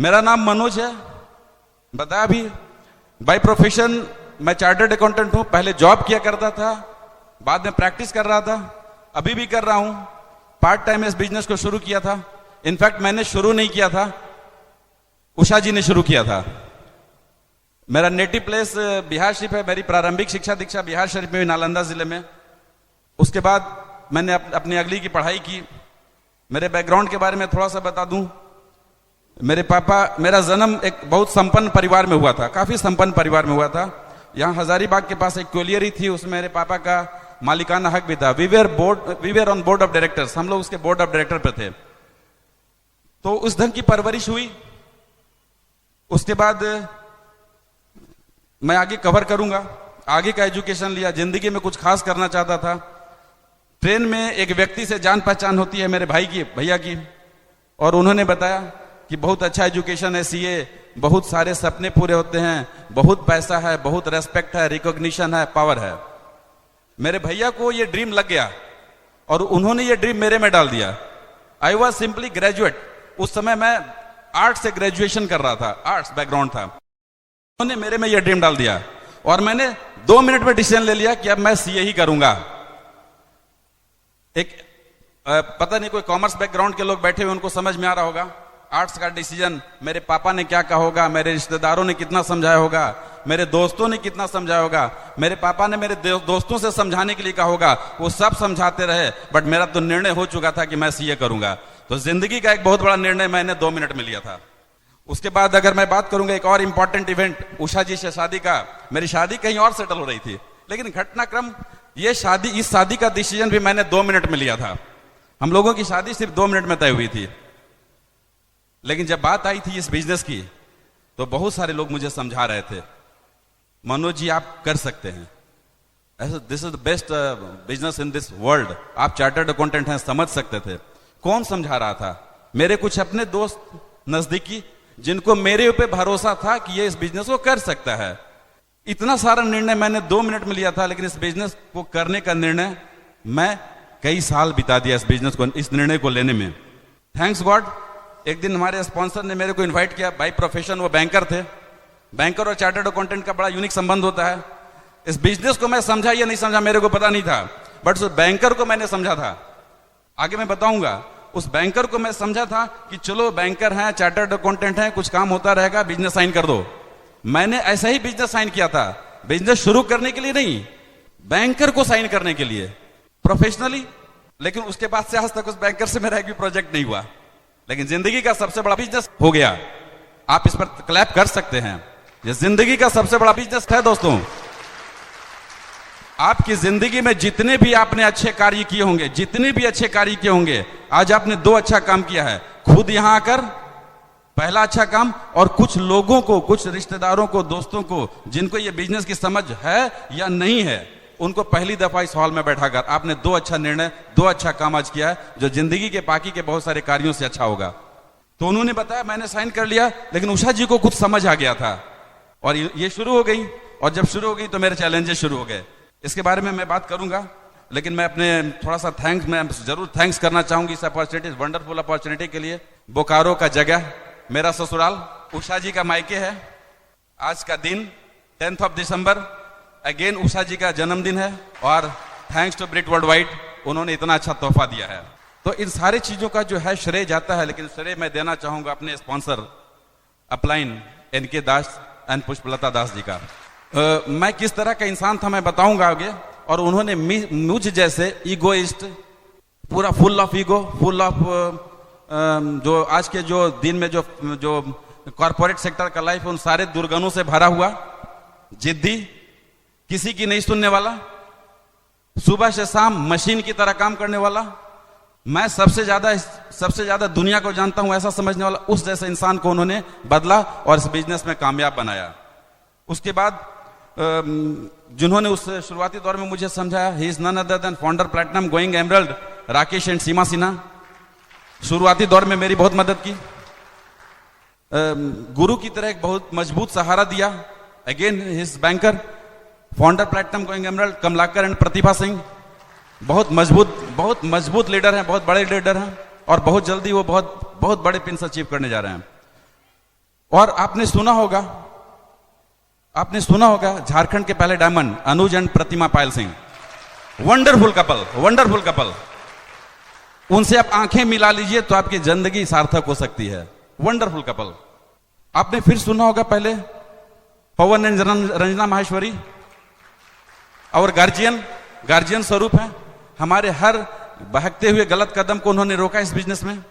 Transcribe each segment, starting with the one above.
मेरा नाम मनोज है, बताया भी। बाय प्रोफेशन मैं चार्टर्ड अकाउंटेंट हूं। पहले जॉब किया करता था, बाद में प्रैक्टिस कर रहा था, अभी भी कर रहा हूं। पार्ट टाइम इस बिजनेस को शुरू किया था। इनफैक्ट मैंने शुरू नहीं किया था, उषा जी ने शुरू किया था। मेरा नेटिव प्लेस बिहार शरीफ है। मेरी प्रारंभिक शिक्षा दीक्षा बिहार शरीफ में हुई, नालंदा जिले में। उसके बाद मैंने अपनी अगली की पढ़ाई की। मेरे बैकग्राउंड के बारे में थोड़ा सा बता दूं। मेरे पापा, मेरा जन्म एक बहुत संपन्न परिवार में हुआ था, काफी संपन्न परिवार में हुआ था। यहाँ हजारीबाग के पास एक क्वेलियरी थी, उसमें मेरे पापा का मालिकाना हक भी था। We were on board of directors, हम लोग उसके बोर्ड ऑफ डायरेक्टर पे थे। तो उस ढंग की परवरिश हुई। उसके बाद मैं आगे कवर करूंगा, आगे का एजुकेशन लिया। जिंदगी में कुछ खास करना चाहता था। ट्रेन में एक व्यक्ति से जान पहचान होती है, मेरे भाई की, भैया की, और उन्होंने बताया कि बहुत अच्छा एजुकेशन है, सीए, बहुत सारे सपने पूरे होते हैं, बहुत पैसा है, बहुत रेस्पेक्ट है, रिकॉग्निशन है, पावर है। मेरे भैया को ये ड्रीम लग गया और उन्होंने ये ड्रीम मेरे में डाल दिया। I was simply graduate. उस समय मैं आर्ट से ग्रेजुएशन कर रहा था, आर्ट्स बैकग्राउंड था। उन्होंने मेरे में ये ड्रीम डाल दिया और मैंने 2 मिनट में डिसीजन ले लिया कि अब मैं सीए ही करूंगा। एक पता नहीं कोई कॉमर्स बैकग्राउंड के लोग बैठे हुए, उनको समझ में आ रहा होगा। आर्ट्स का डिसीजन, मेरे पापा ने क्या कहा होगा, मेरे रिश्तेदारों ने कितना समझाया होगा, मेरे दोस्तों ने कितना समझाया होगा। मेरे पापा ने मेरे दोस्तों से समझाने के लिए कहा होगा, वो सब समझाते रहे, बट मेरा तो निर्णय हो चुका था कि मैं सीए करूंगा। तो जिंदगी का एक बहुत बड़ा निर्णय मैंने 2 मिनट में लिया था। उसके बाद अगर मैं बात करूंगा एक और इंपॉर्टेंट इवेंट, उषा जी से शादी का। मेरी शादी कहीं और सेटल हो रही थी, लेकिन घटनाक्रम ये शादी, इस शादी का डिसीजन भी मैंने 2 मिनट में लिया था। हम लोगों की शादी सिर्फ 2 मिनट में तय हुई थी। लेकिन जब बात आई थी इस बिजनेस की, तो बहुत सारे लोग मुझे समझा रहे थे, मनोज जी आप कर सकते हैं, this is the best business in this world, आप चार्टर्ड अकाउंटेंट हैं, समझ सकते थे। कौन समझा रहा था? मेरे कुछ अपने दोस्त नजदीकी, जिनको मेरे ऊपर भरोसा था कि ये इस बिजनेस को कर सकता है। इतना सारा निर्णय मैंने 2 मिनट में लिया था, लेकिन इस बिजनेस को करने का निर्णय मैं कई साल बिता दिया इस बिजनेस को, इस निर्णय को लेने में। थैंक्स गॉड, एक दिन हमारे स्पॉन्सर ने मेरे को इनवाइट किया। बाय प्रोफेशन वो बैंकर थे। बैंकर और चार्टर्ड अकाउंटेंट का बड़ा यूनिक संबंध होता है। इस बिजनेस को मैं समझा या नहीं समझा मेरे को पता नहीं था, बट उस बैंकर को मैंने समझा था। आगे मैं बताऊंगा। उस बैंकर को मैं समझा था कि चलो बैंकर हैं, चार्टर्ड अकाउंटेंट हैं, कुछ काम होता रहेगा, बिजनेस साइन कर दो। मैंने ऐसा ही बिजनेस साइन किया था, बिजनेस शुरू करने के लिए नहीं, बैंकर को साइन करने के लिए, प्रोफेशनली। लेकिन उसके बाद से आज तक उस बैंकर से मेरा एक भी प्रोजेक्ट नहीं हुआ, लेकिन जिंदगी का सबसे बड़ा बिजनेस हो गया। आप इस पर क्लैप कर सकते हैं। ये जिंदगी का सबसे बड़ा बिजनेस है दोस्तों। आपकी जिंदगी में जितने भी आपने अच्छे कार्य किए होंगे, जितने भी अच्छे कार्य किए होंगे, आज आपने 2 अच्छा काम किया है। खुद यहां आकर पहला अच्छा काम, और कुछ लोगों को, कुछ रिश्तेदारों को, दोस्तों को, जिनको ये बिजनेस की समझ है या नहीं है, उनको पहली दफा इस हॉल में बैठाकर आपने 2 अच्छा निर्णय, 2 अच्छा काम आज किया है, जो जिंदगी के बाकी के बहुत सारे कार्यों से अच्छा होगा। तो उन्होंने बताया, मैंने साइन कर लिया, लेकिन उषा जी को कुछ समझ आ गया था और ये शुरू हो गई। और जब शुरू हो गई तो मेरे चैलेंजेस शुरू हो गए। इसके बारे में मैं बात करूंगा, लेकिन मैं अपने थोड़ा सा मैं जरूर थैंक्स करना चाहूंगी इस अपॉर्चुनिटी, वंडरफुल अपॉर्चुनिटी के लिए। बोकारो का जगह मेरा ससुराल, उषा जी का मायके है। आज का दिन 10th of December, again Usha जी का जन्मदिन है, और थैंक्स टू ब्रिट वर्ल्ड वाइड, उन्होंने इतना अच्छा तोहफा दिया है। तो इन सारी चीजों का जो है श्रेय जाता है, लेकिन श्रेय मैं देना चाहूंगा अपने sponsor upline N K Das and Pushpalata Das ji का। मैं किस तरह का इंसान था मैं बताऊंगा आगे। और उन्होंने मुझ जैसे ईगोइस्ट, पूरा full of ego, full of जो आज के जो दिन में जो कॉर्पोरेट सेक्टर का लाइफ है, उन सारे दुर्गुणों से भरा हुआ, जिद्दी, किसी की नहीं सुनने वाला, सुबह से शाम मशीन की तरह काम करने वाला, मैं सबसे ज्यादा दुनिया को जानता हूं ऐसा समझने वाला, उस जैसे इंसान को उन्होंने बदला और इस बिजनेस में कामयाब बनाया। उसके बाद जिन्होंने उस शुरुआती दौर में मुझे समझाया, he is none other than founder platinum going emerald, Rakesh and Seema Sinha. शुरुआती दौर में मेरी बहुत मदद की, गुरु की तरह एक बहुत मजबूत सहारा दिया। Again his banker, founder platinum going emerald, Kamlakar and Pratibha Singh, बहुत मजबूत लीडर हैं, बहुत बड़े लीडर हैं, और बहुत जल्दी वो बहुत बड़े पिंस अचीव करने जा रहे हैं। और आपने सुना होगा झारखंड के पहले diamond Anuj and Pratima Payal Singh, wonderful couple. उनसे आप आंखें मिला लीजिए तो आपकी जिंदगी सार्थक हो सकती है। Wonderful couple. आपने फिर सुना होगा पहले पवन एंड रंजना माहेश्वरी, और गार्जियन स्वरूप है। हमारे हर बहकते हुए गलत कदम को उन्होंने रोका इस बिजनेस में।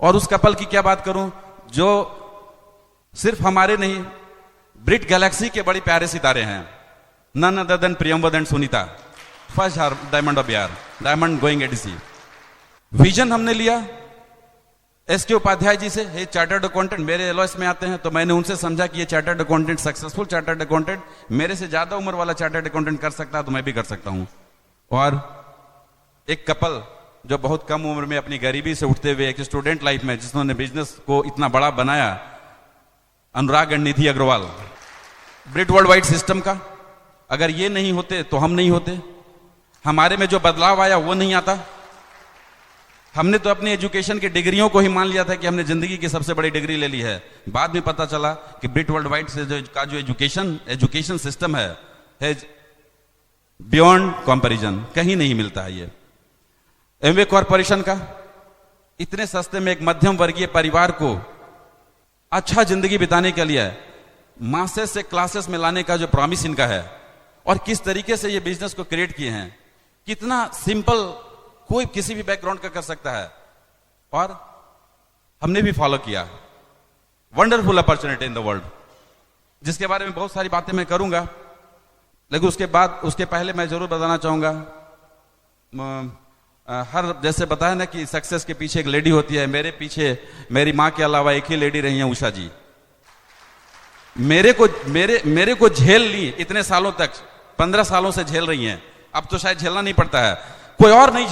और उस कपल की क्या बात करूं जो सिर्फ हमारे नहीं, ब्रिट गैलेक्सी के बड़े प्यारे सितारे हैं। None other than Priyamvad and Sunita, first diamond of Bihar, diamond going ADC. Vision हमने लिया एसके उपाध्याय जी से। ये चार्टर्ड अकाउंटेंट मेरे एलओएस में आते हैं, तो मैंने उनसे समझा कि ये chartered accountant, successful chartered accountant, मेरे से ज्यादा उम्र वाला चार्टर्ड अकाउंटेंट कर सकता है तो मैं भी कर सकता हूं। और एक कपल जो बहुत कम उम्र में अपनी गरीबी से उठते हुए एक स्टूडेंट लाइफ में जिन्होंने बिजनेस को इतना बड़ा बनाया, Anurag and Nidhi Agrawal, Britt world wide system का। अगर ये नहीं होते तो हम नहीं होते। हमारे में जो बदलाव आया वो नहीं आता। हमने तो अपनी एजुकेशन की डिग्रियों को ही मान लिया था कि हमने जिंदगी की सबसे बड़ी डिग्री ले ली है। बाद में पता चला कि ब्रिट वर्ल्ड वाइड से जो एजुकेशन सिस्टम है बियॉन्ड कंपैरिजन, कहीं नहीं मिलता है। ये एमवे कॉरपोरेशन का इतने सस्ते में एक मध्यम वर्गीय परिवार को अच्छा जिंदगी बिताने के लिए मासेस से क्लासेस में लाने का जो प्रॉमिस इनका है, और किस तरीके से ये बिजनेस को क्रिएट किए हैं, कितना सिंपल, कोई किसी भी बैकग्राउंड का कर सकता है, और हमने भी फॉलो किया। Wonderful opportunity in the world, जिसके बारे में बहुत सारी बातें मैं करूंगा, लेकिन उसके पहले मैं जरूर बताना चाहूंगा, हर जैसे बताया ना कि सक्सेस के पीछे एक लेडी होती है। मेरे पीछे मेरी मां के अलावा एक ही लेडी रही है, उषा जी। मेरे को झेल ली इतने सालों तक, 15 सालों से झेल रही हैं। अब तो शायद झेलना नहीं पड़ता है, कोई और नहीं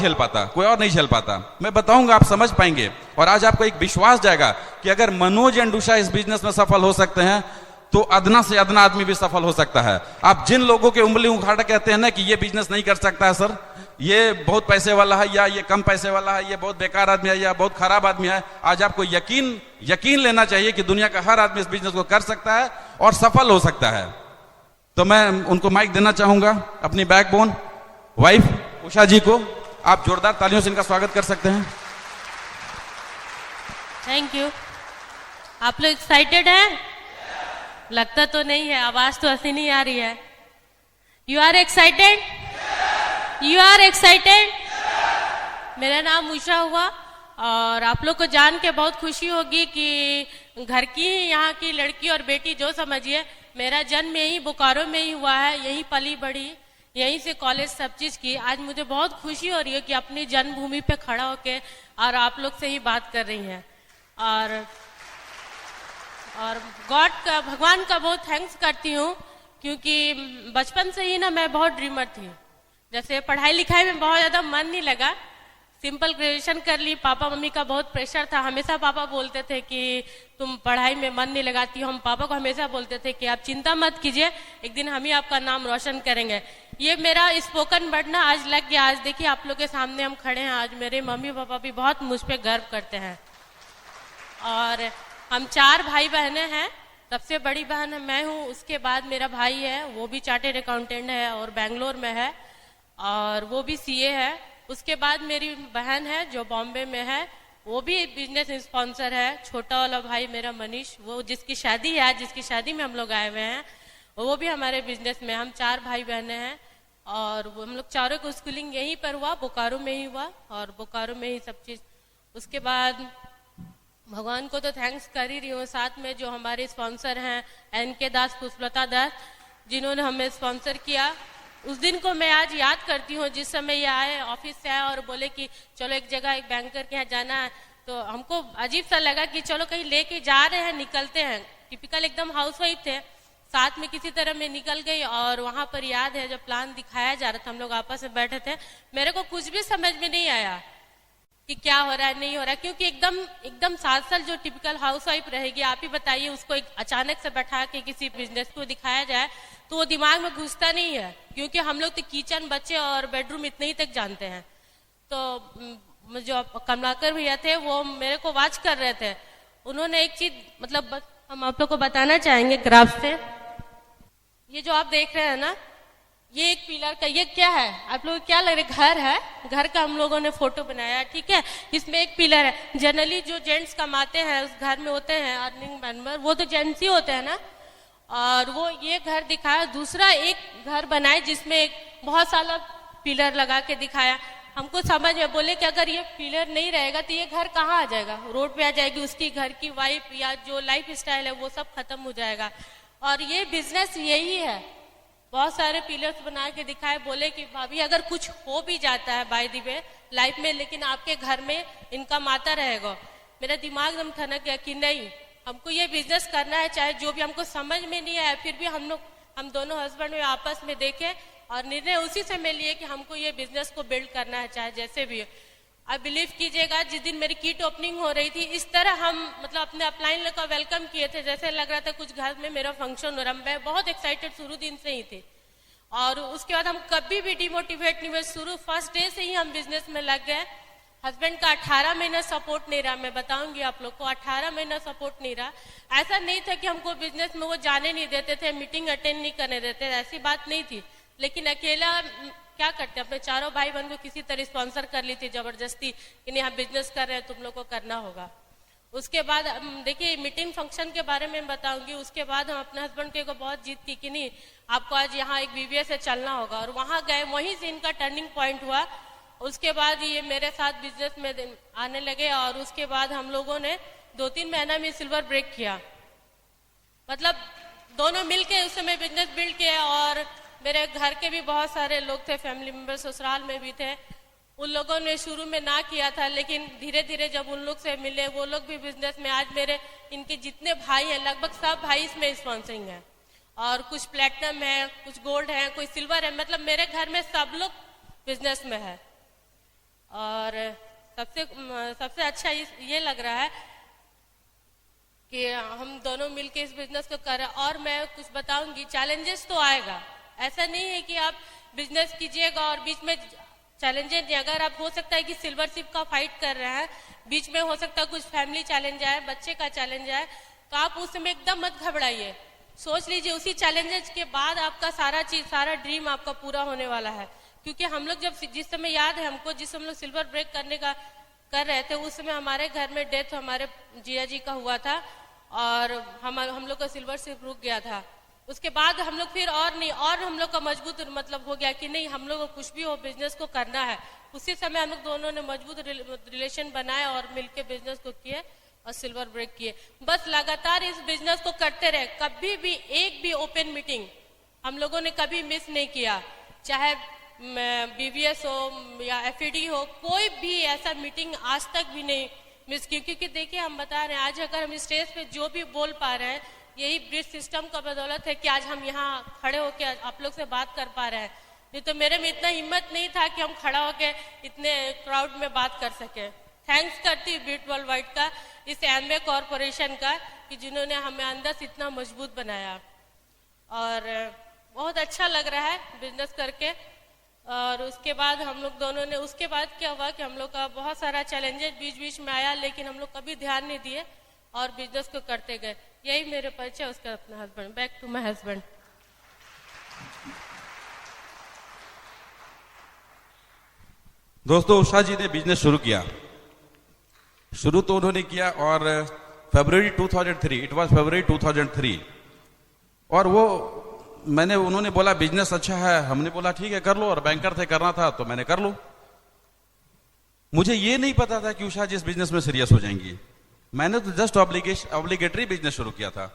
झेल पाता। मैं बताऊंगा, आप समझ पाएंगे, और आज आपको एक विश्वास जाएगा कि अगर मनोज एंड उषा इस बिजनेस में सफल हो सकते हैं तो अदना से अदना आदमी भी सफल हो सकता है। आप जिन लोगों के उंगली उखाड़ कहते हैं ना कि ये बिजनेस नहीं कर सकता है सर, ये बहुत पैसे वाला है, या ये कम पैसे वाला है, ये बहुत बेकार आदमी है, या बहुत खराब आदमी है, आज आपको यकीन लेना चाहिए कि दुनिया का हर आदमी इस बिजनेस को कर सकता है और सफल हो सकता है। तो मैं उनको माइक देना चाहूंगा, अपनी बैकबोन वाइफ उषा जी को। आप जोरदार तालियों से इनका स्वागत कर सकते हैं। Thank you. आप लोग एक्साइटेड हैं? लगता तो नहीं है, आवाज तो ऐसी नहीं आ रही है। You are excited? You are excited? मेरा नाम उषा हुआ, और आप लोग को जान के बहुत खुशी होगी कि घर की ही यहाँ की लड़की और बेटी, जो समझिए मेरा जन्म यही बोकारो में ही हुआ है, यही पली बढ़ी, यहीं से कॉलेज सब चीज की। आज मुझे बहुत खुशी हो रही है कि अपनी जन्मभूमि पे खड़ा होके और आप लोग से ही बात कर रही हैं। और भगवान का बहुत थैंक्स करती हूँ, क्योंकि बचपन से ही ना मैं बहुत ड्रीमर थी। जैसे पढ़ाई लिखाई में बहुत ज्यादा मन नहीं लगा, सिंपल ग्रेजुएशन कर ली। पापा मम्मी का बहुत प्रेशर था, हमेशा पापा बोलते थे कि तुम पढ़ाई में मन नहीं लगाती हो। हम पापा को हमेशा बोलते थे कि आप चिंता मत कीजिए, एक दिन हम ही आपका नाम रोशन करेंगे। ये मेरा स्पोकन वर्ड ना आज लग गया। आज देखिए आप लोग के सामने हम खड़े हैं, आज मेरे मम्मी पापा भी बहुत मुझ पर गर्व करते हैं। और हम 4 भाई बहनें हैं, सबसे बड़ी बहन मैं हूँ, उसके बाद मेरा भाई है, वो भी चार्टर्ड अकाउंटेंट है और बेंगलोर में है, और वो भी सीए है। उसके बाद मेरी बहन है जो बॉम्बे में है, वो भी बिजनेस स्पॉन्सर है। छोटा वाला भाई मेरा मनीष, वो जिसकी शादी है आज, जिसकी शादी में हम लोग आए हुए हैं, वो भी हमारे बिजनेस में। हम 4 भाई बहनें हैं, और हम लोग चारों को स्कूलिंग यहीं पर हुआ, बोकारो में ही हुआ, और बोकारो में ही सब चीज। उसके बाद भगवान को तो थैंक्स कर ही रही हूँ, साथ में जो हमारे स्पॉन्सर हैं एनके दास, पुष्पलता दास, जिन्होंने हमें स्पॉन्सर किया। उस दिन को मैं आज याद करती हूँ, जिस समय ये आए, ऑफिस से आए और बोले कि चलो एक जगह एक बैंकर के यहाँ जाना है। तो हमको अजीब सा लगा कि चलो कहीं लेके जा रहे हैं, निकलते हैं। टिपिकल एकदम हाउसवाइफ थे, साथ में किसी तरह में निकल गई। और वहां पर याद है जब प्लान दिखाया जा रहा था, हम लोग आपस में बैठे थे, मेरे को कुछ भी समझ में नहीं आया कि क्या हो रहा है नहीं हो रहा है, क्योंकि एकदम 7 साल जो टिपिकल हाउसवाइफ रहेगी, आप ही बताइए, उसको एक अचानक से बैठा के किसी बिजनेस को दिखाया जाए तो वो दिमाग में घुसता नहीं है, क्योंकि हम लोग तो किचन, बच्चे और बेडरूम इतने ही तक जानते हैं। तो जो कमलाकर भैया थे वो मेरे को वॉच कर रहे थे, उन्होंने एक चीज मतलब हम आप लोग को बताना चाहेंगे ग्राफ से। ये जो आप देख रहे हैं ना, ये एक पिलर का, ये क्या है आप लोग क्या लग रहा है? घर है। घर का हम लोगों ने फोटो बनाया, ठीक है। इसमें एक पिलर है। जनरली जो जेंट्स कमाते हैं उस घर में होते हैं अर्निंग मेंबर, वो तो जेंट्स ही होते हैं ना। और वो ये घर दिखाया। दूसरा एक घर बनाए जिसमें एक बहुत सारा पिलर लगा के दिखाया। हमको समझ में बोले कि अगर ये पिलर नहीं रहेगा तो ये घर कहाँ आ जाएगा? रोड पे आ जाएगी। उसकी घर की वाइफ या जो लाइफ स्टाइल है वो सब खत्म हो जाएगा। और ये बिजनेस यही है। बहुत सारे पिलर्स बना के दिखाए, बोले कि भाभी अगर कुछ हो भी जाता है बाय द वे लाइफ में, लेकिन आपके घर में इनकम आता रहेगा। मेरा दिमाग एकदम ठनक गया कि नहीं, हमको ये बिजनेस करना है, चाहे जो भी हमको समझ में नहीं आया, फिर भी हम दोनों हस्बैंड में आपस में देखे और निर्णय उसी से में लिए कि हमको ये बिजनेस को बिल्ड करना है, चाहे जैसे भी हो। आप बिलीव कीजिएगा, जिस दिन मेरी किट ओपनिंग हो रही थी, इस तरह हम मतलब अपने अपलाइन लोग का वेलकम किए थे, जैसे लग रहा था कुछ घर में मेरा फंक्शन हो रहा है। मैं बहुत एक्साइटेड शुरू दिन से ही थे। और उसके बाद हम कभी भी डिमोटिवेट नहीं हुए। शुरू फर्स्ट डे से ही हम बिजनेस में लग गए। हस्बैंड का 18 महीना सपोर्ट नहीं रहा, मैं बताऊंगी आप लोग को। 18 महीना सपोर्ट नहीं रहा। ऐसा नहीं था कि हमको बिजनेस में वो जाने नहीं देते थे, मीटिंग अटेंड नहीं करने देते, ऐसी बात नहीं थी। लेकिन अकेला क्या करते, अपने चारों भाई बहन को किसी तरह स्पॉन्सर कर ली थी जबरदस्ती कि नहीं हम बिजनेस कर रहे हैं, तुम लोग को करना होगा। उसके बाद देखिए मीटिंग फंक्शन के बारे में बताऊंगी। उसके बाद हम अपने हस्बैंड को बहुत जीत की कि नहीं आपको आज यहाँ एक बीबीए से चलना होगा, और वहां गए। वहीं से इनका टर्निंग पॉइंट हुआ। उसके बाद ये मेरे साथ बिजनेस में आने लगे और उसके बाद हम लोगों ने 2-3 महीना में सिल्वर ब्रेक किया। मतलब दोनों मिलके उस समय बिजनेस बिल्ड किया। और मेरे घर के भी बहुत सारे लोग थे, फैमिली मेंबर ससुराल में भी थे। उन लोगों ने शुरू में ना किया था, लेकिन धीरे धीरे जब उन लोग से मिले, वो लोग भी बिजनेस में। आज मेरे इनके जितने भाई हैं लगभग सब भाई इसमें स्पॉन्सरिंग है, और कुछ प्लेटिनम है, कुछ गोल्ड है, कोई सिल्वर है। मतलब मेरे घर में सब लोग बिजनेस में है। और सबसे अच्छा ये लग रहा है कि हम दोनों मिलके इस बिजनेस को कर रहे हैं। और मैं कुछ बताऊंगी, चैलेंजेस तो आएगा। ऐसा नहीं है कि आप बिजनेस कीजिएगा और बीच में चैलेंजेस नहीं। अगर आप हो सकता है कि सिल्वर शिप का फाइट कर रहे हैं, बीच में हो सकता है कुछ फैमिली चैलेंज आए, बच्चे का चैलेंज आए, तो आप उस समय एकदम मत घबराइए। सोच लीजिए उसी चैलेंजेस के बाद आपका सारा ड्रीम आपका पूरा होने वाला है। क्योंकि हम लोग जिस समय याद है हमको, जिस हम लोग सिल्वर ब्रेक करने का कर रहे थे, उस समय हमारे घर में डेथ हमारे जिया जी का हुआ था और हम लोग का सिल्वर शिप रुक गया था। उसके बाद हम लोग फिर और हम लोग का मजबूत मतलब हो गया कि नहीं, हम लोग को कुछ भी हो बिजनेस को करना है। उसी समय हम लोग दोनों ने मजबूत रिलेशन बनाए और मिलके बिजनेस को किए और सिल्वर ब्रेक किए। बस लगातार इस बिजनेस को करते रहे। कभी भी एक भी ओपन मीटिंग हम लोगों ने कभी मिस नहीं किया, चाहे बीबीएस हो या एफईडी हो, कोई भी ऐसा मीटिंग आज तक भी नहीं मिस की। क्योंकि देखिए हम बता रहे हैं, आज अगर हम स्टेज पे जो भी बोल पा रहे हैं, यही ब्रिज सिस्टम का बदौलत है कि आज हम यहाँ खड़े होकर आप लोग से बात कर पा रहे हैं। नहीं तो मेरे में इतना हिम्मत नहीं था कि हम खड़ा होकर इतने क्राउड में बात कर सके। थैंक्स करती हूँ बीट वर्ल्ड वाइड का, इस एमवे कॉरपोरेशन का, कि जिन्होंने हमें अंदर से इतना मजबूत बनाया। और बहुत अच्छा लग रहा है बिजनेस करके। और उसके बाद हम लोग दोनों ने, उसके बाद क्या हुआ कि हम लोग का बहुत सारा चैलेंजेस बीच बीच में आया, लेकिन हम लोग कभी ध्यान नहीं दिए और बिजनेस को करते गए। यही मेरे परिचय उसका अपना husband. Back to my husband. दोस्तों, उषा जी ने बिजनेस शुरू किया। शुरू तो उन्होंने किया और फरवरी 2003, इट वाज फरवरी 2003। और वो उन्होंने बोला बिजनेस अच्छा है, हमने बोला ठीक है कर लो, और बैंकर थे, करना था तो मैंने कर लो। मुझे ये नहीं पता था कि उषा जी इस बिजनेस में सीरियस हो जाएंगी। मैंने तो जस्ट ऑब्लिगेटरी बिजनेस शुरू किया था,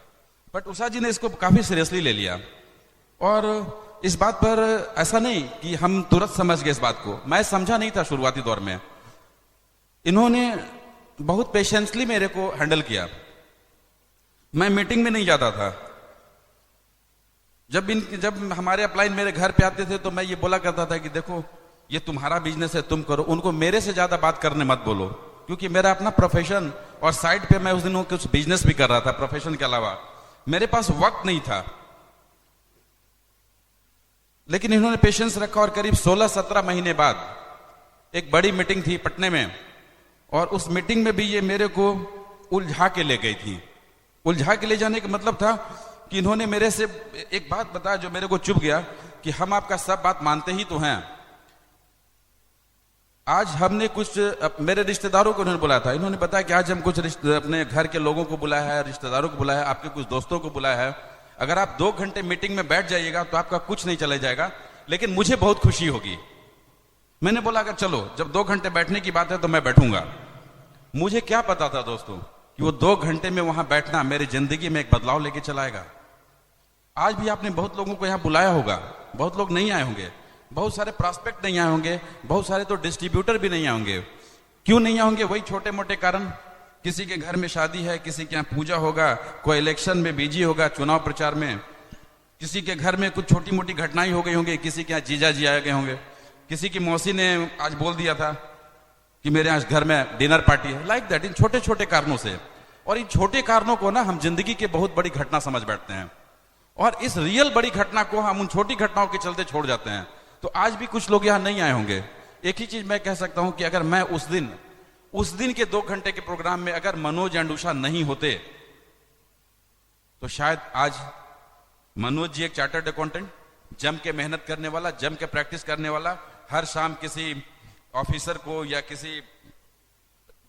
बट उषा जी ने इसको काफी सीरियसली ले लिया। और इस बात पर ऐसा नहीं कि हम तुरंत समझ गए इस बात को, मैं समझा नहीं था शुरुआती दौर में। इन्होंने बहुत पेशेंसली मेरे को हैंडल किया। मैं मीटिंग में नहीं जाता था। जब हमारे अपलाइन मेरे घर पे आते थे तो मैं ये बोला करता था कि देखो ये तुम्हारा बिजनेस है, तुम करो, उनको मेरे से ज्यादा बात करने मत बोलो, क्योंकि मेरा अपना प्रोफेशन और साइड पे मैं उस दिन कुछ बिजनेस भी कर रहा था प्रोफेशन के अलावा, मेरे पास वक्त नहीं था। लेकिन इन्होंने पेशेंस रखा और करीब 16-17 महीने बाद एक बड़ी मीटिंग थी पटने में, और उस मीटिंग में भी ये मेरे को उलझा के ले गई थी। उलझा के ले जाने का मतलब था कि इन्होंने मेरे से एक बात बताया जो मेरे को चुभ गया कि हम आपका सब बात मानते ही तो हैं। आज हमने कुछ मेरे रिश्तेदारों को उन्होंने बुलाया था, इन्होंने बताया कि आज हम कुछ अपने घर के लोगों को बुलाया है, रिश्तेदारों को बुलाया है, आपके कुछ दोस्तों को बुलाया है। अगर आप 2 घंटे मीटिंग में बैठ जाइएगा तो आपका कुछ नहीं चला जाएगा, लेकिन मुझे बहुत खुशी होगी। मैंने बोला अगर चलो जब 2 घंटे बैठने की बात है तो मैं बैठूंगा। मुझे क्या पता था दोस्तों कि वो 2 घंटे में वहां बैठना मेरी जिंदगी में एक बदलाव लेके चलाएगा। आज भी आपने बहुत लोगों को यहां बुलाया होगा, बहुत लोग नहीं आए होंगे, बहुत सारे प्रॉस्पेक्ट नहीं आए होंगे, बहुत सारे तो डिस्ट्रीब्यूटर भी नहीं आए होंगे। क्यों नहीं आए होंगे? वही छोटे मोटे कारण, किसी के घर में शादी है, किसी के यहाँ पूजा होगा, कोई इलेक्शन में बिजी होगा, चुनाव प्रचार में, किसी के घर में कुछ छोटी मोटी घटनाएं हो गई होंगी, किसी के यहाँ जीजा जी आ गए होंगे, किसी की मौसी ने आज बोल दिया था कि मेरे यहाँ घर में डिनर पार्टी है, लाइक दैट। इन छोटे छोटे कारणों से, और इन छोटे कारणों को ना हम जिंदगी की बहुत बड़ी घटना समझ बैठते हैं, और इस रियल बड़ी घटना को हम उन छोटी घटनाओं के चलते छोड़ जाते हैं। तो आज भी कुछ लोग यहां नहीं आए होंगे। एक ही चीज मैं कह सकता हूं कि अगर मैं उस दिन के 2 घंटे के प्रोग्राम में अगर मनोज एंडूशा नहीं होते तो शायद आज मनोज जी एक चार्टर्ड अकाउंटेंट, जम के मेहनत करने वाला, जम के प्रैक्टिस करने वाला, हर शाम किसी ऑफिसर को या किसी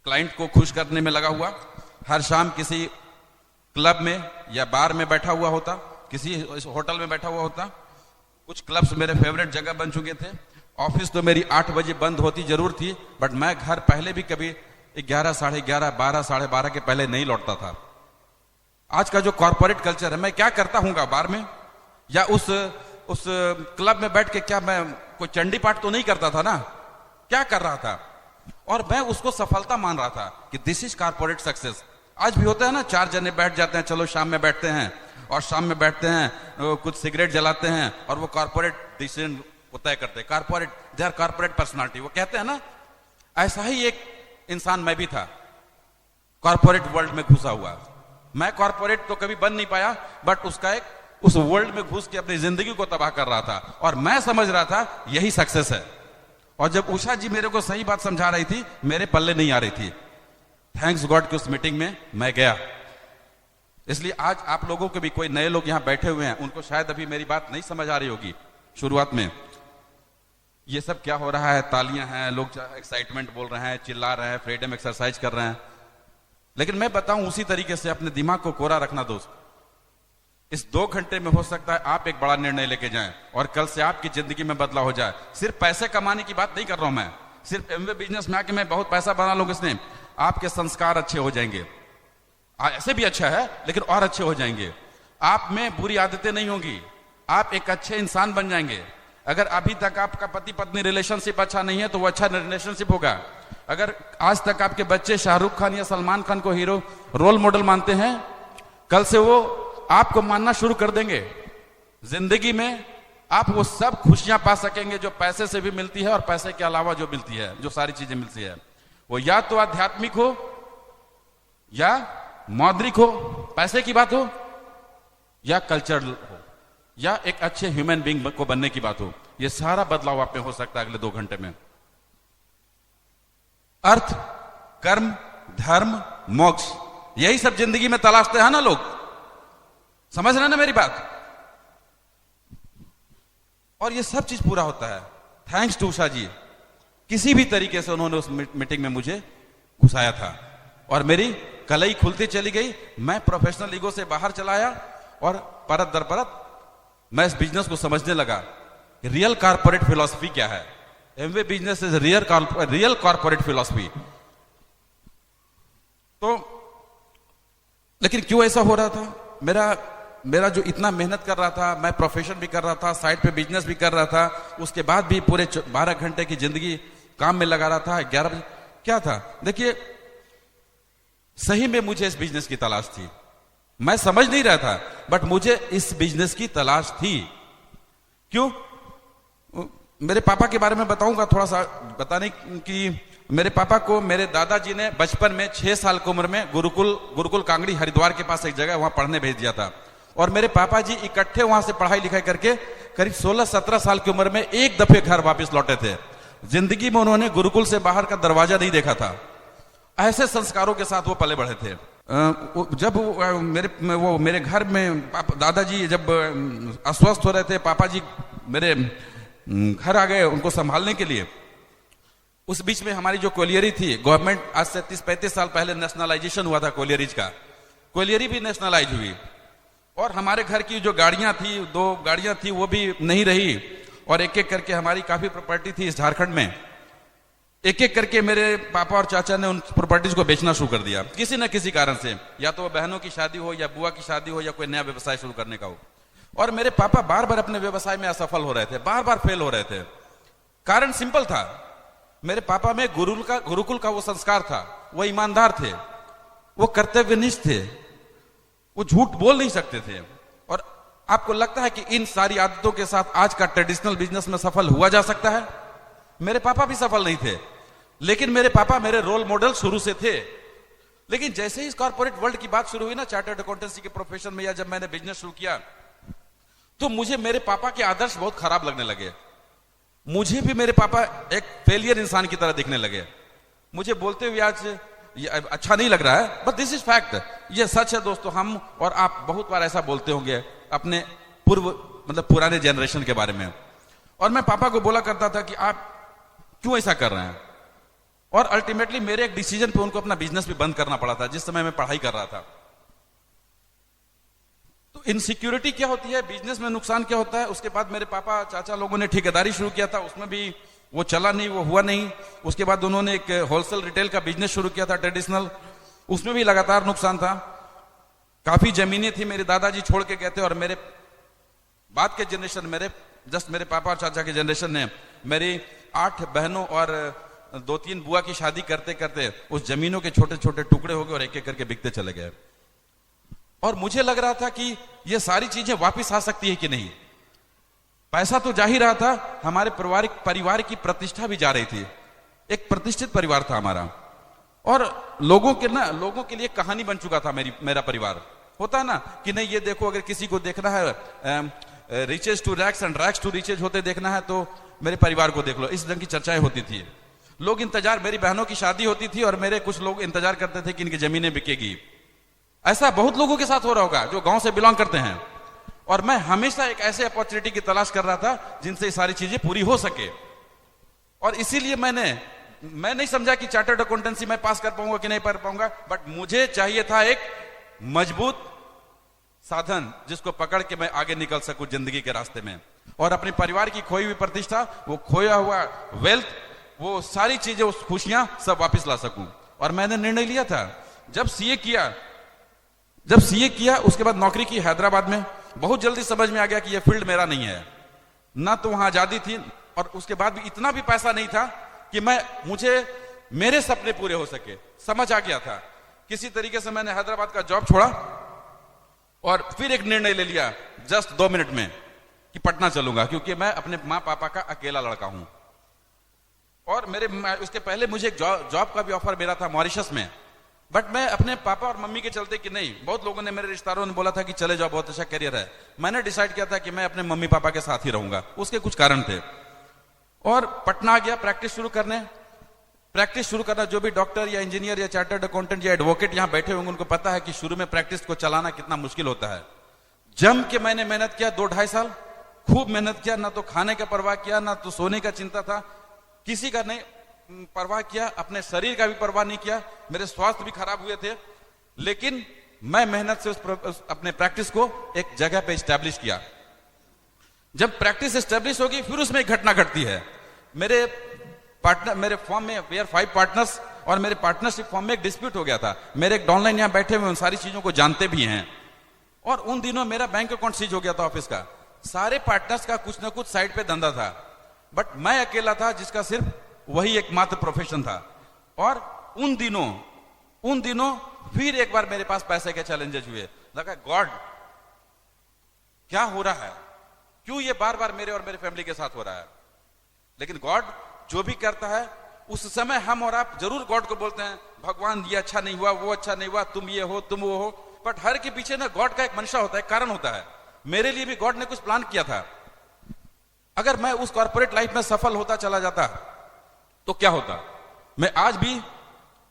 क्लाइंट को खुश करने में लगा हुआ, हर शाम किसी क्लब में या बार में बैठा हुआ होता, किसी होटल में बैठा हुआ होता। कुछ क्लब्स मेरे फेवरेट जगह बन चुके थे। ऑफिस तो मेरी 8 बजे बंद होती जरूर थी, बट मैं घर पहले भी कभी 11, साढ़े 11, 12, साढ़े 12 के पहले नहीं लौटता था। आज का जो कॉर्पोरेट कल्चर है, मैं क्या करता हूंगा बार में या उस क्लब में बैठ के, क्या मैं कोई चंडी पाठ तो नहीं करता था ना? क्या कर रहा था? और मैं उसको सफलता मान रहा था कि दिस इज कॉर्पोरेट सक्सेस। आज भी होता है ना, 4 जने बैठ जाते हैं, चलो शाम में बैठते हैं, और शाम में बैठते हैं, कुछ सिगरेट जलाते हैं और वो कॉर्पोरेट डिसीजन को तय करते हैं। Corporate, they are corporate personality, वो कहते हैं ना। ऐसा ही एक इंसान मैं भी था, कॉर्पोरेट वर्ल्ड में घुसा हुआ। मैं कॉर्पोरेट तो कभी बन नहीं पाया, बट उस वर्ल्ड में घुस के अपनी जिंदगी को तबाह कर रहा था, और मैं समझ रहा था यही सक्सेस है। और जब उषा जी मेरे को सही बात समझा रही थी, मेरे पल्ले नहीं आ रही थी। थैंक्स गॉड कि उस मीटिंग में मैं गया। इसलिए आज आप लोगों के भी कोई नए लोग यहां बैठे हुए हैं, उनको शायद अभी मेरी बात नहीं समझ आ रही होगी शुरुआत में। ये सब क्या हो रहा है? तालियां हैं, लोग एक्साइटमेंट बोल रहे हैं, चिल्ला रहे हैं, फ्रीडम एक्सरसाइज कर रहे हैं। लेकिन मैं बताऊं, उसी तरीके से अपने दिमाग को कोरा रखना दोस्त। इस 2 घंटे में हो सकता है आप एक बड़ा निर्णय लेके जाएं और कल से आपकी जिंदगी में बदलाव हो जाए। सिर्फ पैसे कमाने की बात नहीं कर रहा हूं मैं, सिर्फ एमवे बिजनेस में आके मैं बहुत पैसा बना लूंगा, इसने आपके संस्कार अच्छे हो जाएंगे। ऐसे भी अच्छा है, लेकिन और अच्छे हो जाएंगे। आप में बुरी आदतें नहीं होंगी, आप एक अच्छे इंसान बन जाएंगे। अगर अभी तक आपका पति पत्नी रिलेशनशिप अच्छा नहीं है तो वो अच्छा रिलेशनशिप होगा। अगर आज तक आपके बच्चे शाहरुख खान या सलमान खान को हीरो रोल मॉडल मानते हैं, कल से वो आपको मानना शुरू कर देंगे। जिंदगी में आप वो सब खुशियां पा सकेंगे जो पैसे से भी मिलती है और पैसे के अलावा जो मिलती है, जो सारी चीजें मिलती है, वो या तो आध्यात्मिक हो या मौद्रिक हो, पैसे की बात हो या कल्चरल हो, या एक अच्छे ह्यूमन बीइंग को बनने की बात हो। ये सारा बदलाव आप में हो सकता है अगले 2 घंटे में। अर्थ, कर्म, धर्म, मोक्ष, यही सब जिंदगी में तलाशते हैं ना लोग। समझ रहे ना मेरी बात? और ये सब चीज पूरा होता है थैंक्स टू उषा जी। किसी भी तरीके से उन्होंने उस मीटिंग में मुझे घुसाया था और मेरी कलई खुलती चली गई। मैं प्रोफेशनल ईगो से बाहर चला आया और परत दर परत मैं इस बिजनेस को समझने लगा। रियल कॉर्पोरेट फिलॉसफी क्या है? Amway business is real corporate philosophy. तो लेकिन क्यों ऐसा हो रहा था? मेरा जो इतना मेहनत कर रहा था, मैं प्रोफेशन भी कर रहा था, साइड पे बिजनेस भी कर रहा था, उसके बाद भी पूरे 12 घंटे की जिंदगी काम में लगा रहा था। 11 बजे क्या था? देखिए, सही में मुझे इस बिजनेस की तलाश थी। मैं समझ नहीं रहा था, बट मुझे इस बिजनेस की तलाश थी। क्यों? मेरे पापा के बारे में बताऊंगा थोड़ा सा, बताने की। मेरे पापा को मेरे दादाजी ने बचपन में 6 साल की उम्र में गुरुकुल कांगड़ी हरिद्वार के पास एक जगह, वहां पढ़ने भेज दिया था। और मेरे पापा जी इकट्ठे वहां से पढ़ाई लिखाई करके करीब 16-17 साल की उम्र में एक दफे घर वापस लौटे थे। जिंदगी में उन्होंने गुरुकुल से बाहर का दरवाजा नहीं देखा था। ऐसे संस्कारों के साथ वो पले बढ़े थे। जब वो मेरे घर में दादाजी जब अस्वस्थ हो रहे थे, पापा जी मेरे घर आ गए उनको संभालने के लिए। उस बीच में हमारी जो कोलियरी थी, गवर्नमेंट आज से 30-35 साल पहले नेशनलाइजेशन हुआ था कोलियरीज का, कोलियरी भी नेशनलाइज हुई और हमारे घर की जो गाड़ियां थी, 2 गाड़ियां थी, वो भी नहीं रही और एक एक करके हमारी काफी प्रॉपर्टी थी इस झारखंड में, एक एक करके मेरे पापा और चाचा ने उन प्रॉपर्टीज को बेचना शुरू कर दिया किसी न किसी कारण से, या तो बहनों की शादी हो या बुआ की शादी हो या कोई नया व्यवसाय शुरू करने का हो। और मेरे पापा बार बार अपने व्यवसाय में असफल हो रहे थे, बार बार फेल हो रहे थे। कारण सिंपल था, मेरे पापा में गुरुकुल का वो संस्कार था, वो ईमानदार थे, वो कर्तव्यनिष्ठ थे, वो झूठ बोल नहीं सकते थे। और आपको लगता है कि इन सारी आदतों के साथ आज का ट्रेडिशनल बिजनेस में सफल हुआ जा सकता है? मेरे पापा भी सफल नहीं थे, लेकिन मेरे पापा मेरे रोल मॉडल शुरू से थे। लेकिन जैसे ही इस कॉर्पोरेट वर्ल्ड की बात शुरू हुई ना, चार्टर्ड अकाउंटेंसी के प्रोफेशन में, या जब मैंने बिजनेस शुरू किया, तो मुझे मेरे पापा के आदर्श बहुत खराब लगने लगे। मुझे भी मेरे पापा एक फेलियर इंसान की तरह दिखने लगे। मुझे बोलते हुए आज ये अच्छा नहीं लग रहा है, बट दिस इज फैक्ट, ये सच है दोस्तों। हम और आप बहुत बार ऐसा बोलते होंगे अपने पुराने जनरेशन के बारे में। और मैं पापा को बोला करता था कि आप क्यों ऐसा कर रहे हैं, और अल्टीमेटली मेरे एक डिसीजन पे उनको अपना बिजनेस भी बंद करना पड़ा था जिस समय मैं पढ़ाई कर रहा था। तो इनसिक्योरिटी क्या होती है, बिजनेस में नुकसान क्या होता है। उसके बाद मेरे पापा चाचा लोगों ने ठेकेदारी शुरू किया था, उसमें भी वो चला नहीं, वो हुआ नहीं। उसके बाद उन्होंने एक होलसेल रिटेल का बिजनेस शुरू किया था ट्रेडिशनल, उसमें भी लगातार नुकसान था। काफी जमीनें थी मेरे दादाजी छोड़ के गए थे, और मेरे बाद के जनरेशन, मेरे पापा और चाचा के जनरेशन ने मेरी 8 बहनों और 2-3 बुआ की शादी करते करते उस जमीनों के छोटे छोटे टुकड़े हो गए और एक एक करके बिकते चले गए। और मुझे लग रहा था कि ये सारी चीजें वापस आ सकती है कि नहीं। पैसा तो जा ही रहा था, हमारे परिवार की प्रतिष्ठा भी जा रही थी। एक प्रतिष्ठित परिवार था हमारा, और लोगों के लिए कहानी बन चुका था मेरा परिवार। होता है ना कि नहीं, ये देखो, अगर किसी को देखना है riches to rags and rags to riches होते देखना है तो मेरे परिवार को देख लो। इस ढंग की चर्चाएं होती थी। लोग इंतजार, मेरी बहनों की शादी होती थी और मेरे कुछ लोग इंतजार करते थे कि इनकी जमीनें बिकेगी। ऐसा बहुत लोगों के साथ हो रहा होगा जो गांव से बिलोंग करते हैं। और मैं हमेशा एक ऐसे अपॉर्चुनिटी की तलाश कर रहा था जिनसे ये सारी चीजें पूरी हो सके। और इसीलिए मैं नहीं समझा कि चार्टर्ड अकाउंटेंसी मैं पास कर पाऊंगा कि नहीं कर पाऊंगा, बट मुझे चाहिए था एक मजबूत साधन जिसको पकड़ के मैं आगे निकल सकूं जिंदगी के रास्ते में, और अपने परिवार की खोई हुई प्रतिष्ठा, वो खोया हुआ वेल्थ, वो सारी चीजें, उस खुशियां सब वापस ला सकूं। और मैंने निर्णय लिया था, जब सीए किया उसके बाद नौकरी की हैदराबाद में। बहुत जल्दी समझ में आ गया कि यह फील्ड मेरा नहीं है, ना तो वहां आजादी थी, और उसके बाद भी इतना भी पैसा नहीं था कि मुझे मेरे सपने पूरे हो सके। समझ आ गया था। किसी तरीके से मैंने हैदराबाद का जॉब छोड़ा और फिर एक निर्णय ले लिया जस्ट 2 मिनट में कि पटना चलूंगा, क्योंकि मैं अपने माँ पापा का अकेला लड़का हूं। और उसके पहले मुझे एक जॉब का भी ऑफर मिला था मॉरिशस में, बट मैं अपने पापा और मम्मी के चलते कि नहीं, बहुत लोगों ने, मेरे रिश्तेदारों ने बोला था कि चले जाओ, बहुत अच्छा करियर है। मैंने डिसाइड किया था कि मैं अपने मम्मी पापा के साथ ही रहूंगा। उसके कुछ कारण थे। और पटना गया प्रैक्टिस शुरू करना। जो भी डॉक्टर या इंजीनियर या चार्टर्ड अकाउंटेंट या एडवोकेट यहां बैठे होंगे उनको पता है कि शुरू में प्रैक्टिस को चलाना कितना मुश्किल होता है। जम के मैंने मेहनत किया 2-2.5 साल, खूब मेहनत किया। ना तो खाने का परवाह किया, ना तो सोने का चिंता था, किसी का नहीं परवाह किया, अपने शरीर का भी परवाह नहीं किया। मेरे स्वास्थ्य भी खराब हुए थे, लेकिन मैं मेहनत से अपने प्रैक्टिस को एक जगह पे स्टैब्लिश किया। जब प्रैक्टिस स्टैब्लिश होगी फिर उसमें एक घटना घटती है। मेरे फॉर्म में वी आर 5 पार्टनर्स, और मेरे पार्टनरशिप फॉर्म में एक डिस्प्यूट हो गया था। मेरे एक डाउनलाइन यहां बैठे हुए उन सारी चीजों को जानते भी हैं। और उन दिनों मेरा बैंक अकाउंट सीज हो गया था ऑफिस का। सारे पार्टनर्स का कुछ ना कुछ साइड पे धंधा था, बट मैं अकेला था जिसका सिर्फ वही एकमात्र प्रोफेशन था। और उन दिनों फिर एक बार मेरे पास पैसे के चैलेंजेस हुए। लगा गॉड क्या हो रहा है, क्यों ये बार बार मेरे और मेरे फैमिली के साथ हो रहा है। लेकिन गॉड जो भी करता है, उस समय हम और आप जरूर गॉड को बोलते हैं, भगवान ये अच्छा नहीं हुआ, वो अच्छा नहीं हुआ, तुम ये हो, तुम वो हो। बट हर के पीछे ना गॉड का एक मंशा होता है, कारण होता है। मेरे लिए भी गॉड ने कुछ प्लान किया था। अगर मैं उस कॉर्पोरेट लाइफ में सफल होता चला जाता तो क्या होता, मैं आज भी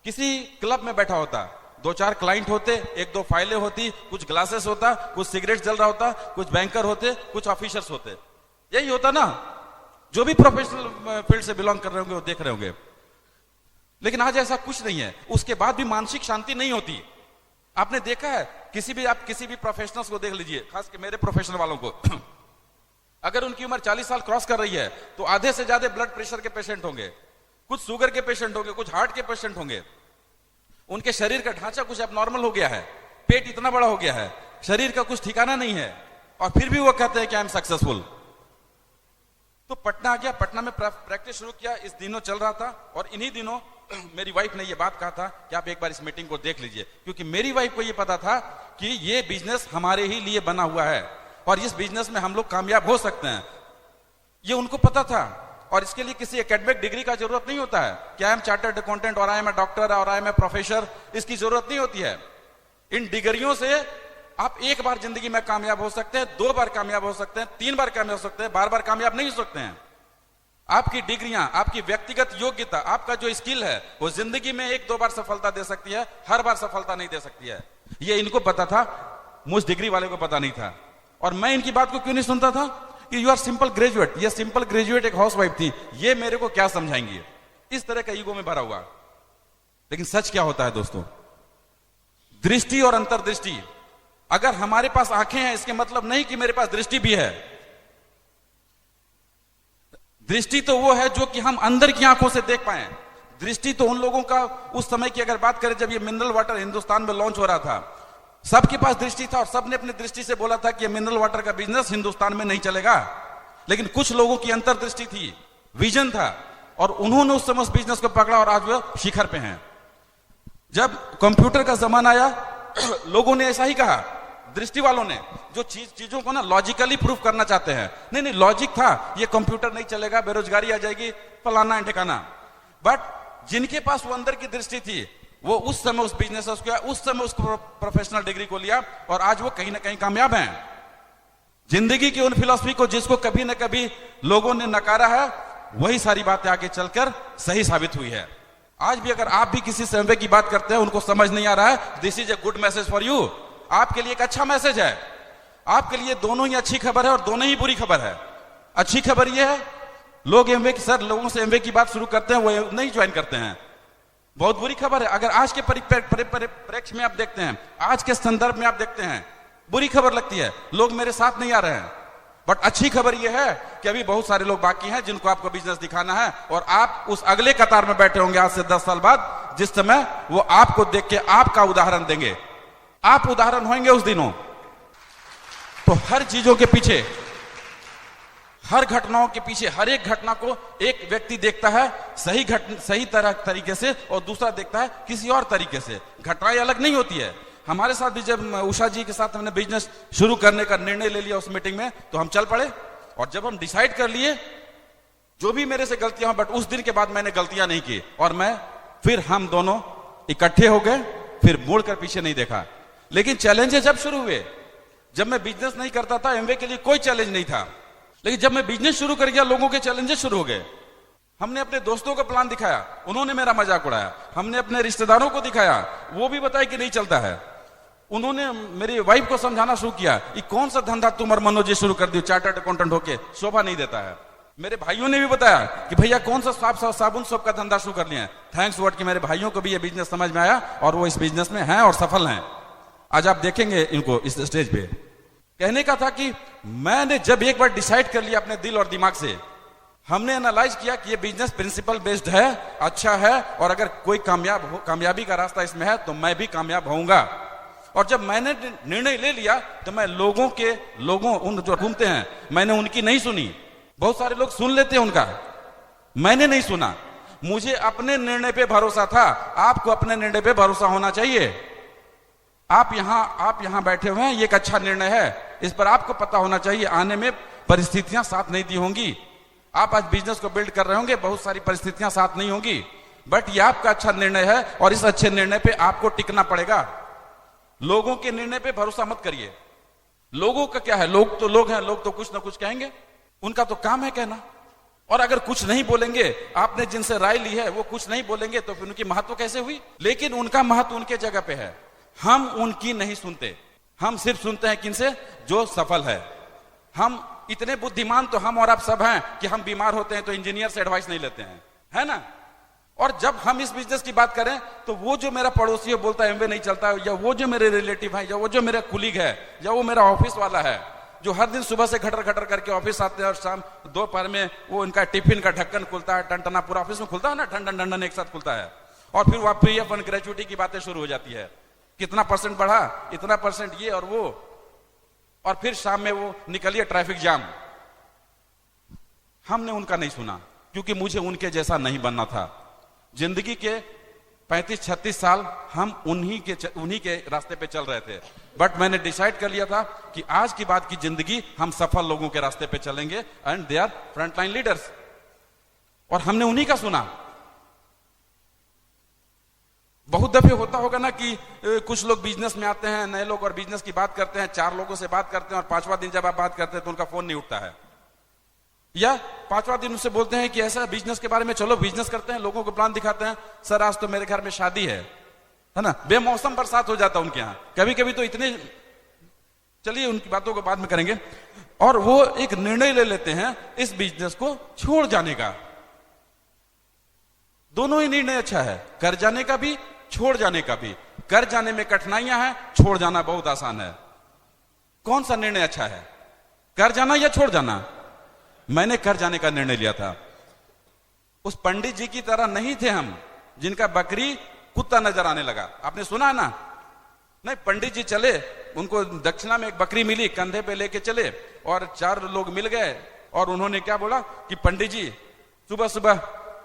किसी क्लब में बैठा होता दो चार क्लाइंट होते, एक दो फाइलें होती, कुछ ग्लासेस होता, कुछ सिगरेट जल रहा होता, कुछ बैंकर होते, कुछ ऑफिसर्स होते। यही होता ना, जो भी प्रोफेशनल फील्ड से बिलोंग कर रहे होंगे वो देख रहे होंगे। लेकिन आज ऐसा कुछ नहीं है, उसके बाद भी मानसिक शांति नहीं होती। आपने देखा है, आप किसी भी प्रोफेशनल्स को देख लीजिए, खास कर मेरे प्रोफेशनल वालों को अगर उनकी उम्र 40 साल क्रॉस कर रही है तो आधे से ज्यादा ब्लड प्रेशर के पेशेंट होंगे, कुछ शुगर के पेशेंट होंगे, कुछ हार्ट के पेशेंट होंगे। उनके शरीर का ढांचा कुछ एबनॉर्मल हो गया है, पेट इतना बड़ा हो गया है, शरीर का कुछ ठिकाना नहीं है, और फिर भी वो कहते हैं कि आई एम सक्सेसफुल। तो पटना आ गया, पटना में प्रैक्टिस शुरू किया, इस दिनों चल रहा था। और इन्हीं दिनों मेरी वाइफ ने ये बात कहा था कि आप एक बार इस मीटिंग को देख लीजिए, क्योंकि मेरी वाइफ को ये पता था कि ये बिजनेस हमारे ही लिए बना हुआ है और इस बिजनेस में हम लोग कामयाब हो सकते हैं, ये उनको पता था। और इसके लिए किसी एकेडमिक डिग्री का जरूरत नहीं होता है कि आई एम चार्टर्ड अकाउंटेंट और आई एम ए डॉक्टर और आई एम ए प्रोफेसर, इसकी जरूरत नहीं होती है। इन डिग्रियों से आप एक बार जिंदगी में कामयाब हो सकते हैं, 2 बार कामयाब हो सकते हैं, 3 बार कामयाब हो सकते हैं, बार बार कामयाब नहीं हो सकते हैं। आपकी डिग्रियां, आपकी व्यक्तिगत योग्यता, आपका जो स्किल है वो जिंदगी में 1-2 बार सफलता दे सकती है, हर बार सफलता नहीं दे सकती है। ये इनको पता था, मुझ डिग्री वाले को पता नहीं था। और मैं इनकी बात को क्यों नहीं सुनता था कि यू आर सिंपल ग्रेजुएट। ये सिंपल ग्रेजुएट एक हाउसवाइफ थी, ये मेरे को क्या समझाएंगी, इस तरह का ईगो में भरा हुआ। लेकिन सच क्या होता है दोस्तों, दृष्टि और अंतर्दृष्टि। अगर हमारे पास आंखें हैं इसके मतलब नहीं कि मेरे पास दृष्टि भी है। दृष्टि तो वो है जो कि हम अंदर की आंखों से देख पाए। दृष्टि तो उन लोगों का, उस समय की अगर बात करें जब ये मिनरल वाटर हिंदुस्तान में लॉन्च हो रहा था, सबके पास दृष्टि था और सबने अपनी दृष्टि से बोला था कि ये मिनरल वाटर का बिजनेस हिंदुस्तान में नहीं चलेगा। लेकिन कुछ लोगों की अंतर्दृष्टि थी, विजन था, और उन्होंने उस समय उस बिजनेस को पकड़ा और आज वो शिखर पे हैं। जब कंप्यूटर का जमाना आया, लोगों ने ऐसा ही कहा, दृष्टि वालों ने, जो चीजों को ना लॉजिकली प्रूफ करना चाहते हैं। नहीं, लॉजिक था, ये कंप्यूटर नहीं चलेगा, बेरोजगारी आ जाएगी, फलाना ठिकाना। बट जिनके पास वो अंदर की दृष्टि थी, वो उस समय उस बिजनेस को किया, उस समय उस प्रोफेशनल डिग्री को लिया और आज वो कहीं ना कहीं कामयाब हैं। जिंदगी की उन फिलॉसफी को जिसको कभी ना कभी लोगों ने नकारा है, वही सारी बातें आगे चलकर सही साबित हुई है। आज भी अगर आप भी किसी सर्वे की बात करते हैं, उनको समझ नहीं आ रहा है, this is a good message for you. आपके लिए एक अच्छा मैसेज है, आपके लिए दोनों ही अच्छी खबर है और दोनों ही बुरी खबर है। अच्छी खबर यह है, लोग एमवे की, सर लोगों से एमवे की बात शुरू करते हैं, वो नहीं ज्वाइन करते हैं। बहुत बुरी खबर है, अगर आज के परिप्रेक्ष्य में आप देखते हैं, आज के संदर्भ में आप देखते हैं, बुरी खबर लगती है, लोग मेरे साथ नहीं आ रहे हैं। बट अच्छी खबर यह है कि अभी बहुत सारे लोग बाकी हैं जिनको आपको बिजनेस दिखाना है, और आप उस अगले कतार में बैठे होंगे आज से 10 साल बाद, जिस समय वो आपको देख के आपका उदाहरण देंगे, आप उदाहरण होंगे उस दिनों। तो हर चीजों के पीछे, हर घटनाओं के पीछे, हर एक घटना को एक व्यक्ति देखता है सही तरीके से और दूसरा देखता है किसी और तरीके से। घटनाएं अलग नहीं होती है। हमारे साथ भी जब उषा जी के साथ हमने बिजनेस शुरू करने का निर्णय ले लिया उस मीटिंग में, तो हम चल पड़े और जब हम डिसाइड कर लिए, जो भी मेरे से गलतियां, बट उस दिन के बाद मैंने गलतियां नहीं की और फिर हम दोनों इकट्ठे हो गए, फिर मुड़ कर पीछे नहीं देखा। लेकिन चैलेंजेस जब शुरू हुए, जब मैं बिजनेस नहीं करता था, एमवे के लिए कोई चैलेंज नहीं था, लेकिन जब मैं बिजनेस शुरू कर गया, लोगों के चैलेंजेस शुरू हो गए। हमने अपने दोस्तों को प्लान दिखाया, उन्होंने मेरा मजाक उड़ाया। हमने अपने रिश्तेदारों को दिखाया, वो भी बताया कि नहीं चलता है। उन्होंने मेरी वाइफ को समझाना शुरू किया, ये कौन सा धंधा तुम और मनोज जी शुरू कर दियो, चार्टर्ड अकाउंटेंट होके, शोभा नहीं देता है। मेरे भाइयों ने भी बताया कि भैया कौन सा साबुन सोप का धंधा शुरू कर लिया है। थैंक्स वर्ड कि मेरे भाइयों को भी ये बिजनेस समझ में आया और वो इस बिजनेस में हैं और सफल हैं। आज आप देखेंगे इनको इस स्टेज पे। कहने का था कि मैंने जब एक बार डिसाइड कर लिया अपने दिल और दिमाग से, हमने एनालाइज किया कि ये बिजनेस प्रिंसिपल बेस्ड है, अच्छा है, और अगर कोई कामयाबी का रास्ता इसमें है तो मैं भी कामयाब होऊंगा। और जब मैंने निर्णय ले लिया तो मैं उन जो घूमते हैं, मैंने उनकी नहीं सुनी। बहुत सारे लोग सुन लेते हैं उनका, मैंने नहीं सुना। मुझे अपने निर्णय पे भरोसा था। आपको अपने निर्णय पे भरोसा होना चाहिए। आप यहां बैठे हुए हैं, ये एक अच्छा निर्णय है, इस पर आपको पता होना चाहिए आने में परिस्थितियां साथ नहीं दी होंगी। आप आज बिजनेस को बिल्ड कर रहे होंगे, बहुत सारी परिस्थितियां साथ नहीं होंगी, बट ये आपका अच्छा निर्णय है और इस अच्छे निर्णय पे आपको टिकना पड़ेगा। लोगों के निर्णय पे भरोसा मत करिए। लोगों का क्या है, लोग तो लोग हैं, लोग तो कुछ ना कुछ कहेंगे, उनका तो काम है कहना। और अगर कुछ नहीं बोलेंगे, आपने जिनसे राय ली है वो कुछ नहीं बोलेंगे, तो फिर उनकी महत्व कैसे हुई? लेकिन उनका महत्व उनके जगह पे है, हम उनकी नहीं सुनते। हम सिर्फ सुनते हैं किनसे? जो सफल है। हम इतने बुद्धिमान तो हम और आप सब हैं कि हम बीमार होते हैं तो इंजीनियर से एडवाइस नहीं लेते हैं, है ना? और जब हम इस बिजनेस की बात करें तो वो जो मेरा पड़ोसी है बोलता है एमवे नहीं चलता, या वो जो मेरे रिलेटिव है, या वो जो मेरा कुलीग है, या वो मेरा ऑफिस वाला है जो हर दिन सुबह से घटर घटर करके ऑफिस आते हैं और शाम दोपहर में वो इनका टिफिन का ढक्कन खुलता है, टनटना पूरा ऑफिस में खुलता है ना, ठंडन ठंडन एक साथ खुलता है, और फिर वह पीएफ और ग्रेचुइटी की बातें शुरू हो जाती है, कितना परसेंट बढ़ा, इतना परसेंट ये और वो, और फिर शाम में वो निकलिए ट्रैफिक जाम। हमने उनका नहीं सुना क्योंकि मुझे उनके जैसा नहीं बनना था। जिंदगी के 35-36 साल हम उन्हीं के रास्ते पे चल रहे थे, बट मैंने डिसाइड कर लिया था कि आज की बाद की जिंदगी हम सफल लोगों के रास्ते पे चलेंगे, and they are frontline leaders, और हमने उन्हीं का सुना। बहुत दफे होता होगा ना कि कुछ लोग बिजनेस में आते हैं, नए लोग, और बिजनेस की बात करते हैं, 4 लोगों से बात करते हैं, और 5वां दिन जब आप बात करते हैं तो उनका फोन नहीं उठता है, या 5वां दिन उनसे बोलते हैं कि ऐसा बिजनेस के बारे में, चलो बिजनेस करते हैं, लोगों को प्लान दिखाते हैं, सर आज तो मेरे घर में शादी है ना, बेमौसम बरसात हो जाता है उनके यहां, कभी कभी तो इतने, चलिए उनकी बातों को बाद में करेंगे, और वो एक निर्णय ले लेते हैं इस बिजनेस को छोड़ जाने का। दोनों ही निर्णय अच्छा है, कर जाने का भी, छोड़ जाने का भी। कर जाने में कठिनाइयां हैं, छोड़ जाना बहुत आसान है। कौन सा निर्णय अच्छा है, कर जाना या छोड़ जाना? मैंने कर जाने का निर्णय लिया था। उस पंडित जी की तरह नहीं थे हम जिनका बकरी कुत्ता नजर आने लगा। आपने सुना है ना? नहीं, पंडित जी चले, उनको दक्षिणा में एक बकरी मिली, कंधे पे लेके चले, और 4 लोग मिल गए, और उन्होंने क्या बोला कि पंडित जी सुबह सुबह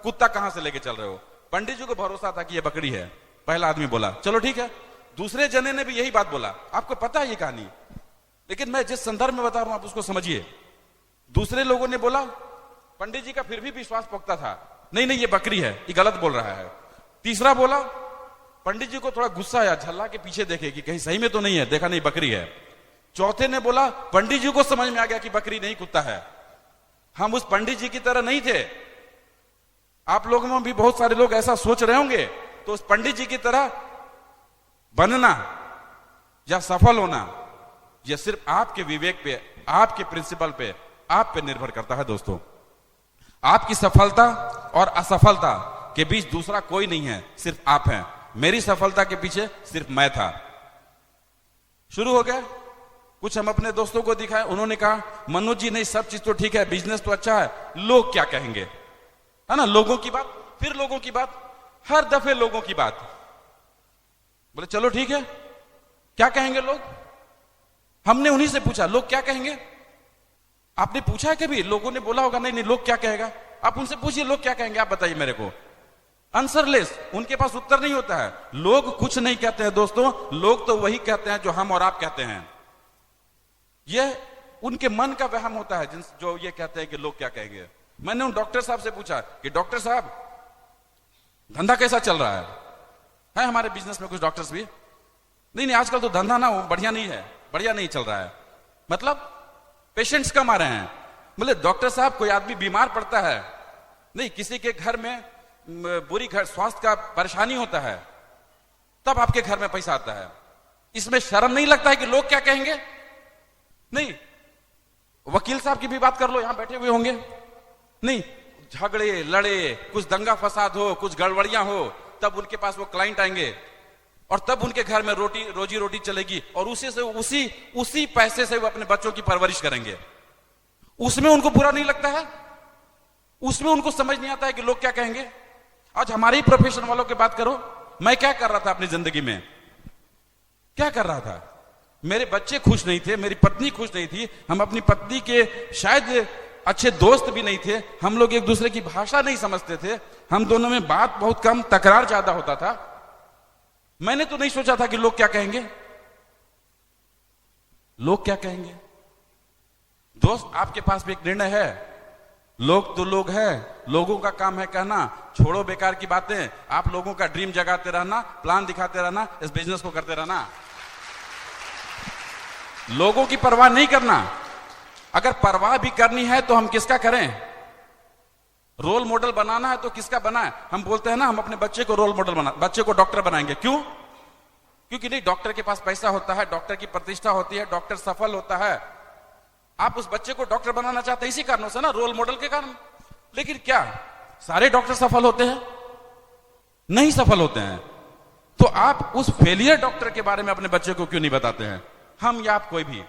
कुत्ता कहां से लेके चल रहे हो? पंडित जी को भरोसा था कि ये बकरी है। पहला आदमी बोला चलो ठीक है, दूसरे जने ने भी यही बात बोला। आपको पता है ये कहानी, लेकिन मैं जिस संदर्भ में बता रहा हूं आप उसको समझिए। दूसरे लोगों ने बोला, पंडित जी का फिर भी विश्वास पक्का था, नहीं नहीं ये बकरी है, ये गलत बोल रहा है। तीसरा बोला, पंडित जी को थोड़ा गुस्सा आया, झल्ला के पीछे देखे कि कहीं सही में तो नहीं है, देखा नहीं बकरी है। चौथे ने बोला, पंडित जी को समझ में आ गया कि बकरी नहीं कुत्ता है। हम उस पंडित जी की तरह नहीं थे। आप लोगों में भी बहुत सारे लोग ऐसा सोच रहे होंगे, तो उस पंडित जी की तरह बनना या सफल होना, यह सिर्फ आपके विवेक पे, आपके प्रिंसिपल पे, आप पे निर्भर करता है। दोस्तों, आपकी सफलता और असफलता के बीच दूसरा कोई नहीं है, सिर्फ आप हैं। मेरी सफलता के पीछे सिर्फ मैं था। शुरू हो गया, कुछ हम अपने दोस्तों को दिखाए, उन्होंने कहा मनोज जी नहीं सब चीज तो ठीक है, बिजनेस तो अच्छा है, लोग क्या कहेंगे, है ना? लोगों की बात, फिर लोगों की बात, हर दफे लोगों की बात। बोले चलो ठीक है, क्या कहेंगे लोग? हमने उन्हीं से पूछा लोग क्या कहेंगे। आपने पूछा है कभी? लोगों ने बोला होगा नहीं नहीं लोग क्या कहेगा। आप उनसे पूछिए लोग क्या कहेंगे, आप बताइए मेरे को। आंसरलेस, उनके पास उत्तर नहीं होता है। लोग कुछ नहीं कहते हैं दोस्तों, लोग तो वही कहते हैं जो हम और आप कहते हैं। यह उनके मन का वहम होता है जो ये कहते हैं कि लोग क्या कहेंगे। मैंने उन डॉक्टर साहब से पूछा कि डॉक्टर साहब धंधा कैसा चल रहा है हमारे बिजनेस में कुछ डॉक्टर्स भी, नहीं नहीं आजकल तो धंधा ना बढ़िया नहीं है, बढ़िया नहीं चल रहा है, मतलब पेशेंट्स कम आ रहे हैं। बोले डॉक्टर साहब कोई आदमी बीमार पड़ता है, नहीं किसी के घर में बुरी स्वास्थ्य का परेशानी होता है, तब आपके घर में पैसा आता है। इसमें शर्म नहीं लगता है कि लोग क्या कहेंगे? नहीं, वकील साहब की भी बात कर लो, यहां बैठे हुए होंगे, नहीं झगड़े लड़े, कुछ दंगा फसाद हो, कुछ गड़बड़ियां हो, तब उनके पास वो क्लाइंट आएंगे और तब उनके घर में रोजी रोटी चलेगी, और उसी पैसे से वो अपने बच्चों की परवरिश करेंगे। उसमें उनको बुरा नहीं लगता है, उसमें उनको समझ नहीं आता है कि लोग क्या कहेंगे। आज हमारे ही प्रोफेशन वालों की बात करो, मैं क्या कर रहा था अपनी जिंदगी में, क्या कर रहा था? मेरे बच्चे खुश नहीं थे, मेरी पत्नी खुश नहीं थी, हम अपनी पत्नी के शायद अच्छे दोस्त भी नहीं थे, हम लोग एक दूसरे की भाषा नहीं समझते थे, हम दोनों में बात बहुत कम, तकरार ज्यादा होता था। मैंने तो नहीं सोचा था कि लोग क्या कहेंगे। लोग क्या कहेंगे? दोस्त, आपके पास भी एक निर्णय है। लोग तो लोग हैं, लोगों का काम है कहना, छोड़ो बेकार की बातें, आप लोगों का ड्रीम जगाते रहना, प्लान दिखाते रहना, इस बिजनेस को करते रहना, लोगों की परवाह नहीं करना। अगर परवाह भी करनी है तो हम किसका करें? रोल मॉडल बनाना है तो किसका बनाए? हम बोलते हैं ना हम अपने बच्चे को रोल मॉडल बच्चे को डॉक्टर बनाएंगे। क्यों? क्योंकि नहीं, डॉक्टर के पास पैसा होता है, डॉक्टर की प्रतिष्ठा होती है, डॉक्टर सफल होता है। आप उस बच्चे को डॉक्टर बनाना चाहते हैं इसी कारणों से ना, रोल मॉडल के कारण। लेकिन क्या सारे डॉक्टर सफल होते हैं? नहीं सफल होते हैं। तो आप उस फेलियर डॉक्टर के बारे में अपने बच्चे को क्यों नहीं बताते हैं? हम या आप कोई भी,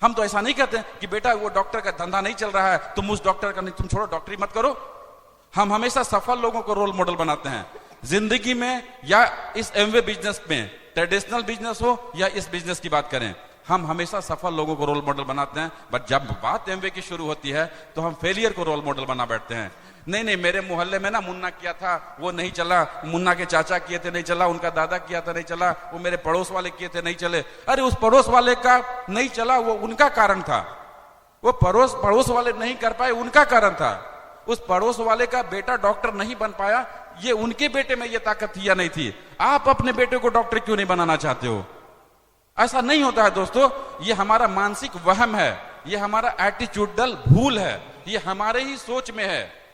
हम तो ऐसा नहीं कहते कि बेटा वो डॉक्टर का धंधा नहीं चल रहा है, तुम उस डॉक्टर का नहीं, तुम छोड़ो, डॉक्टरी मत करो। हम हमेशा सफल लोगों को रोल मॉडल बनाते हैं जिंदगी में, या इस एमवे बिजनेस में, ट्रेडिशनल बिजनेस हो या इस बिजनेस की बात करें, हम हमेशा सफल लोगों को रोल मॉडल बनाते हैं। बट जब बात एमवे की शुरू होती है तो हम फेलियर को रोल मॉडल बना बैठते हैं। नहीं, मेरे मोहल्ले में ना मुन्ना किया था, वो नहीं चला, मुन्ना के चाचा किए थे नहीं चला, उनका दादा किया था नहीं चला, वो मेरे पड़ोस वाले किए थे नहीं चले। अरे उस पड़ोस वाले का नहीं चला वो उनका कारण था, वो पड़ोस वाले नहीं कर पाए उनका कारण था। उस पड़ोस वाले का बेटा डॉक्टर नहीं बन पाया, ये उनके बेटे में ये ताकत थी या नहीं थी। आप अपने बेटे को डॉक्टर क्यों नहीं बनाना चाहते हो? ऐसा नहीं होता है दोस्तों, ये हमारा मानसिक वहम है, ये हमारा एटीट्यूडल भूल है, ये हमारे ही सोच में है।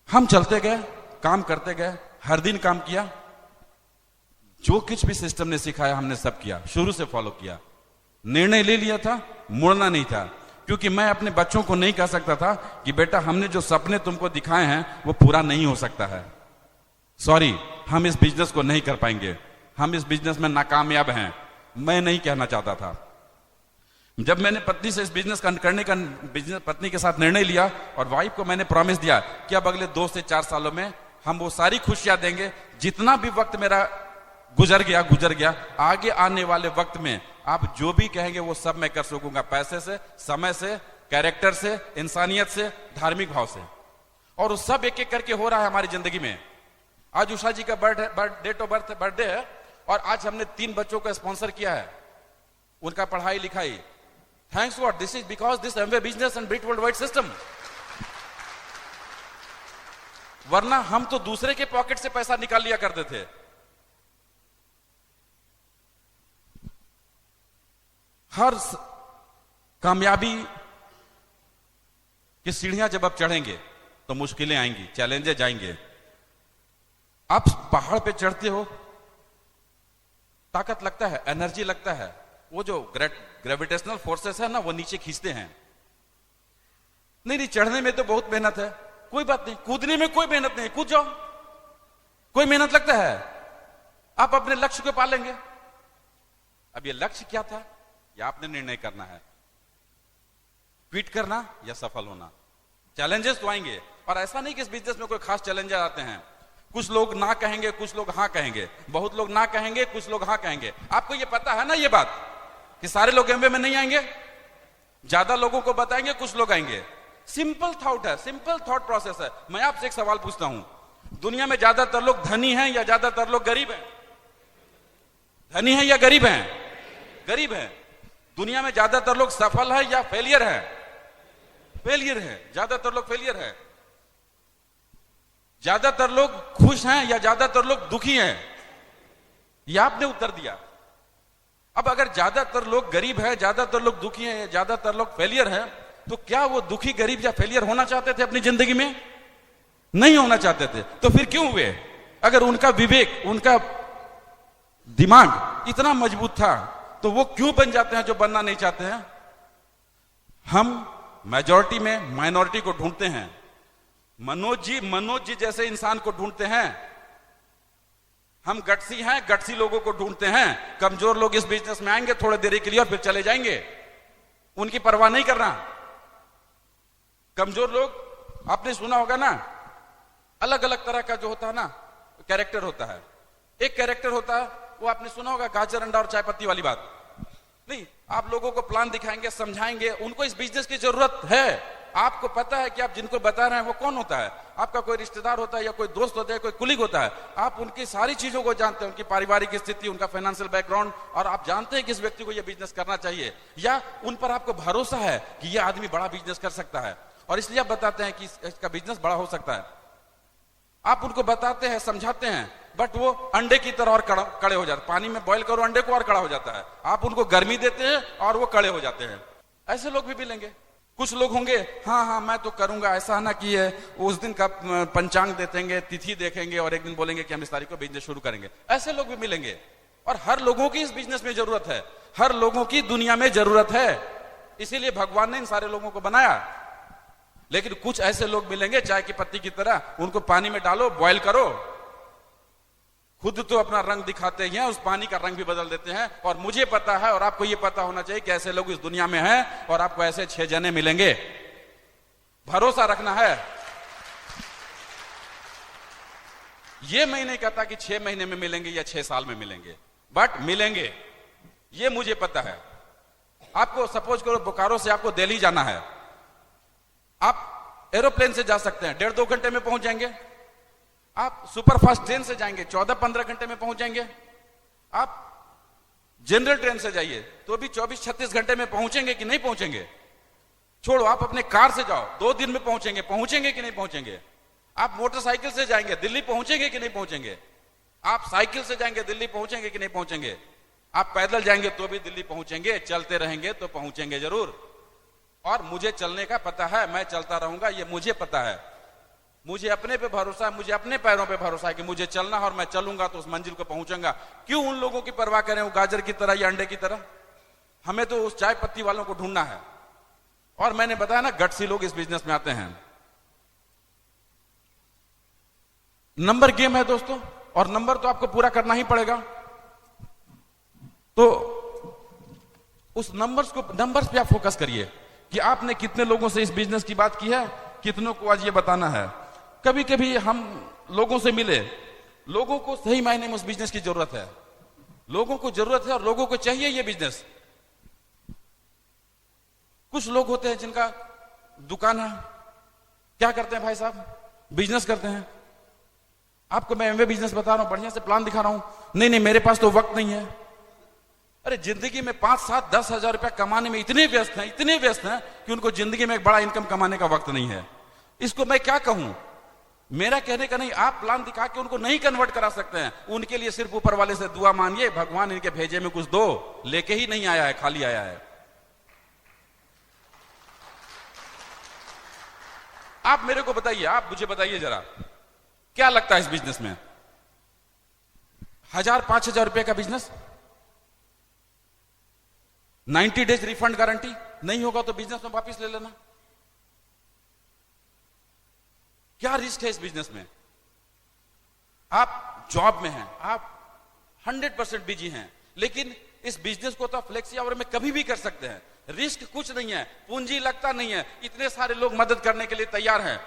हम चलते गए, काम करते गए, हर दिन काम किया, जो कुछ भी सिस्टम ने सिखाया हमने सब किया, शुरू से फॉलो किया। निर्णय ले लिया था, मुड़ना नहीं था, क्योंकि मैं अपने बच्चों को नहीं कह सकता था कि बेटा हमने जो सपने तुमको दिखाए हैं वो पूरा नहीं हो सकता है, सॉरी हम इस बिजनेस को नहीं कर पाएंगे, हम इस बिजनेस में नाकामयाब हैं। मैं नहीं कहना चाहता था। जब मैंने पत्नी से इस बिजनेस करने का पत्नी के साथ निर्णय लिया और वाइफ को मैंने प्रॉमिस दिया कि अब अगले 2 से 4 सालों में हम वो सारी खुशियां देंगे, जितना भी वक्त मेरा गुजर गया, आगे आने वाले वक्त में आप जो भी कहेंगे वो सब मैं कर सकूंगा, पैसे से, समय से, कैरेक्टर से, इंसानियत से, धार्मिक भाव से। और वो सब एक एक करके हो रहा है हमारी जिंदगी में। आज उषा जी का बर्थडे है और आज हमने 3 बच्चों को स्पॉन्सर किया है, उनका पढ़ाई लिखाई। Thanks God, this is because this Amway business and Britt world wide system. वरना हम तो दूसरे के पॉकेट से पैसा निकाल लिया करते थे। हर कामयाबी की सीढ़ियां जब आप चढ़ेंगे तो मुश्किलें आएंगी, चैलेंजेस आएंगे। आप पहाड़ पे चढ़ते हो, ताकत लगता है, एनर्जी लगता है, वो जो ग्रेविटेशनल फोर्सेस है ना वो नीचे खींचते हैं। नहीं, चढ़ने में तो बहुत मेहनत है, कोई बात नहीं, कूदने में कोई मेहनत नहीं, कूद जाओ, कोई मेहनत लगता है, आप अपने लक्ष्य को पालेंगे। अब ये लक्ष्य क्या था, या आपने निर्णय करना है, क्विट करना या सफल होना। चैलेंजेस तो आएंगे, और ऐसा नहीं कि इस बिजनेस में कोई खास चैलेंजेस आते हैं। कुछ लोग ना कहेंगे, कुछ लोग हाँ कहेंगे, बहुत लोग ना कहेंगे, कुछ लोग हाँ कहेंगे। आपको ये पता है ना ये बात कि सारे लोग एमवे में नहीं आएंगे, ज्यादा लोगों को बताएंगे, कुछ लोग आएंगे। सिंपल थॉट है, सिंपल थॉट प्रोसेस है। मैं आपसे एक सवाल पूछता हूं, दुनिया में ज्यादातर लोग धनी हैं या ज्यादातर लोग गरीब हैं? धनी हैं या गरीब हैं? गरीब हैं। दुनिया में ज्यादातर लोग सफल है या फेलियर है? फेलियर है, ज्यादातर लोग फेलियर है। ज्यादातर लोग खुश हैं या ज्यादातर लोग दुखी हैं? ये आपने उत्तर दिया। अब अगर ज्यादातर लोग गरीब है, ज्यादातर लोग दुखी हैं, ज्यादातर लोग फेलियर हैं, तो क्या वो दुखी, गरीब या फेलियर होना चाहते थे अपनी जिंदगी में? नहीं होना चाहते थे। तो फिर क्यों हुए? अगर उनका विवेक, उनका दिमाग इतना मजबूत था तो वो क्यों बन जाते हैं जो बनना नहीं चाहते हैं? हम मेजॉरिटी में माइनॉरिटी को ढूंढते हैं। मनोज जी जैसे इंसान को ढूंढते हैं। हम गट्सी हैं, गट्सी लोगों को ढूंढते हैं। कमजोर लोग इस बिजनेस में आएंगे थोड़ी देर के लिए और फिर चले जाएंगे, उनकी परवाह नहीं करना। कमजोर लोग, आपने सुना होगा ना, अलग अलग तरह का जो होता है ना कैरेक्टर होता है। एक कैरेक्टर होता है, वो आपने सुना होगा गाजर अंडा और चाय पत्ती वाली बात। नहीं, आप लोगों को प्लान दिखाएंगे, समझाएंगे, उनको इस बिजनेस की जरूरत है। आपको पता है कि आप जिनको बता रहे हैं वो कौन होता है, आपका कोई रिश्तेदार होता है या कोई दोस्त होता है, कोई कुलीग होता है। आप उनकी सारी चीजों को जानते हैं, उनकी पारिवारिक स्थिति, उनका फाइनेंशियल बैकग्राउंड, और आप जानते हैं कि इस व्यक्ति को यह बिजनेस करना चाहिए, या उन पर आपको भरोसा है कि यह आदमी बड़ा बिजनेस कर सकता है, और इसलिए आप बताते हैं कि इसका बिजनेस बड़ा हो सकता है। आप उनको बताते हैं, समझाते हैं, बट वो अंडे की तरह और कड़े हो जाते हैं। पानी में बॉईल करो अंडे को और कड़ा हो जाता है। आप उनको गर्मी देते हैं और वो कड़े हो जाते हैं। ऐसे लोग भी मिलेंगे। कुछ लोग होंगे, हाँ हाँ मैं तो करूंगा, ऐसा है ना कि ये उस दिन का पंचांग देखेंगे, तिथि देखेंगे और एक दिन बोलेंगे कि हम इस तारीख को बिजनेस शुरू करेंगे। ऐसे लोग भी मिलेंगे। और हर लोगों की इस बिजनेस में जरूरत है, हर लोगों की दुनिया में जरूरत है, इसीलिए भगवान ने इन सारे लोगों को बनाया। लेकिन कुछ ऐसे लोग मिलेंगे चाय की पत्ती की तरह, उनको पानी में डालो, बॉयल करो, खुद तो अपना रंग दिखाते ही हैं, उस पानी का रंग भी बदल देते हैं। और मुझे पता है और आपको ये पता होना चाहिए कि ऐसे लोग इस दुनिया में हैं और आपको ऐसे 6 जने मिलेंगे। भरोसा रखना है। ये मैं नहीं कहता कि 6 महीने में मिलेंगे या 6 साल में मिलेंगे, बट मिलेंगे, ये मुझे पता है। आपको सपोज करो बोकारो से आपको दिल्ली जाना है, आप एरोप्लेन से जा सकते हैं, 1.5-2 घंटे में पहुंच जाएंगे। आप सुपरफास्ट ट्रेन से जाएंगे, 14-15 घंटे में पहुंच जाएंगे। आप जनरल ट्रेन से जाइए तो भी 24-36 घंटे में पहुंचेंगे कि नहीं पहुंचेंगे? छोड़ो, आप अपने कार से जाओ, 2 दिन में पहुंचेंगे कि नहीं पहुंचेंगे? आप मोटरसाइकिल से जाएंगे, दिल्ली पहुंचेंगे कि नहीं पहुंचेंगे? आप साइकिल से जाएंगे, दिल्ली पहुंचेंगे कि नहीं पहुंचेंगे? आप पैदल जाएंगे तो भी दिल्ली पहुंचेंगे, चलते रहेंगे तो पहुंचेंगे जरूर। और मुझे चलने का पता है, मैं चलता रहूंगा, ये मुझे पता है। मुझे अपने पे भरोसा है, मुझे अपने पैरों पे भरोसा है कि मुझे चलना है और मैं चलूंगा तो उस मंजिल को पहुंचूंगा। क्यों उन लोगों की परवाह करें, वो गाजर की तरह या अंडे की तरह? हमें तो उस चाय पत्ती वालों को ढूंढना है। और मैंने बताया ना, गट्सी लोग इस बिजनेस में आते हैं। नंबर गेम है दोस्तों, और नंबर तो आपको पूरा करना ही पड़ेगा। तो उस नंबर्स पे आप फोकस करिए कि आपने कितने लोगों से इस बिजनेस की बात की है, कितनों को आज ये बताना है। कभी कभी हम लोगों से मिले, लोगों को सही मायने में उस बिजनेस की जरूरत है, लोगों को जरूरत है और लोगों को चाहिए ये बिजनेस। कुछ लोग होते हैं जिनका दुकान है, क्या करते हैं भाई साहब? बिजनेस करते हैं। आपको मैं एमवे बिजनेस बता रहा हूं, बढ़िया से प्लान दिखा रहा हूं, नहीं मेरे पास तो वक्त नहीं है। अरे जिंदगी में 5-7-10 हजार रुपया कमाने में इतने व्यस्त हैं कि उनको जिंदगी में एक बड़ा इनकम कमाने का वक्त नहीं है। इसको मैं क्या कहूं? मेरा कहने का नहीं, आप प्लान दिखा के उनको नहीं कन्वर्ट करा सकते हैं। उनके लिए सिर्फ ऊपर वाले से दुआ मांगिए, भगवान इनके भेजे में कुछ दो। लेके ही नहीं आया है, खाली आया है। आप मेरे को बताइए, आप मुझे बताइए जरा, क्या लगता है इस बिजनेस में? 1000-5000 रुपए का बिजनेस, 90 डेज रिफंड गारंटी, नहीं होगा तो बिजनेस में वापस ले लेना। क्या रिस्क है इस बिजनेस में? आप जॉब में हैं, आप 100% बिजी हैं, लेकिन इस बिजनेस को तो आप फ्लेक्सी आवर में कभी भी कर सकते हैं। रिस्क कुछ नहीं है, पूंजी लगता नहीं है, इतने सारे लोग मदद करने के लिए तैयार हैं।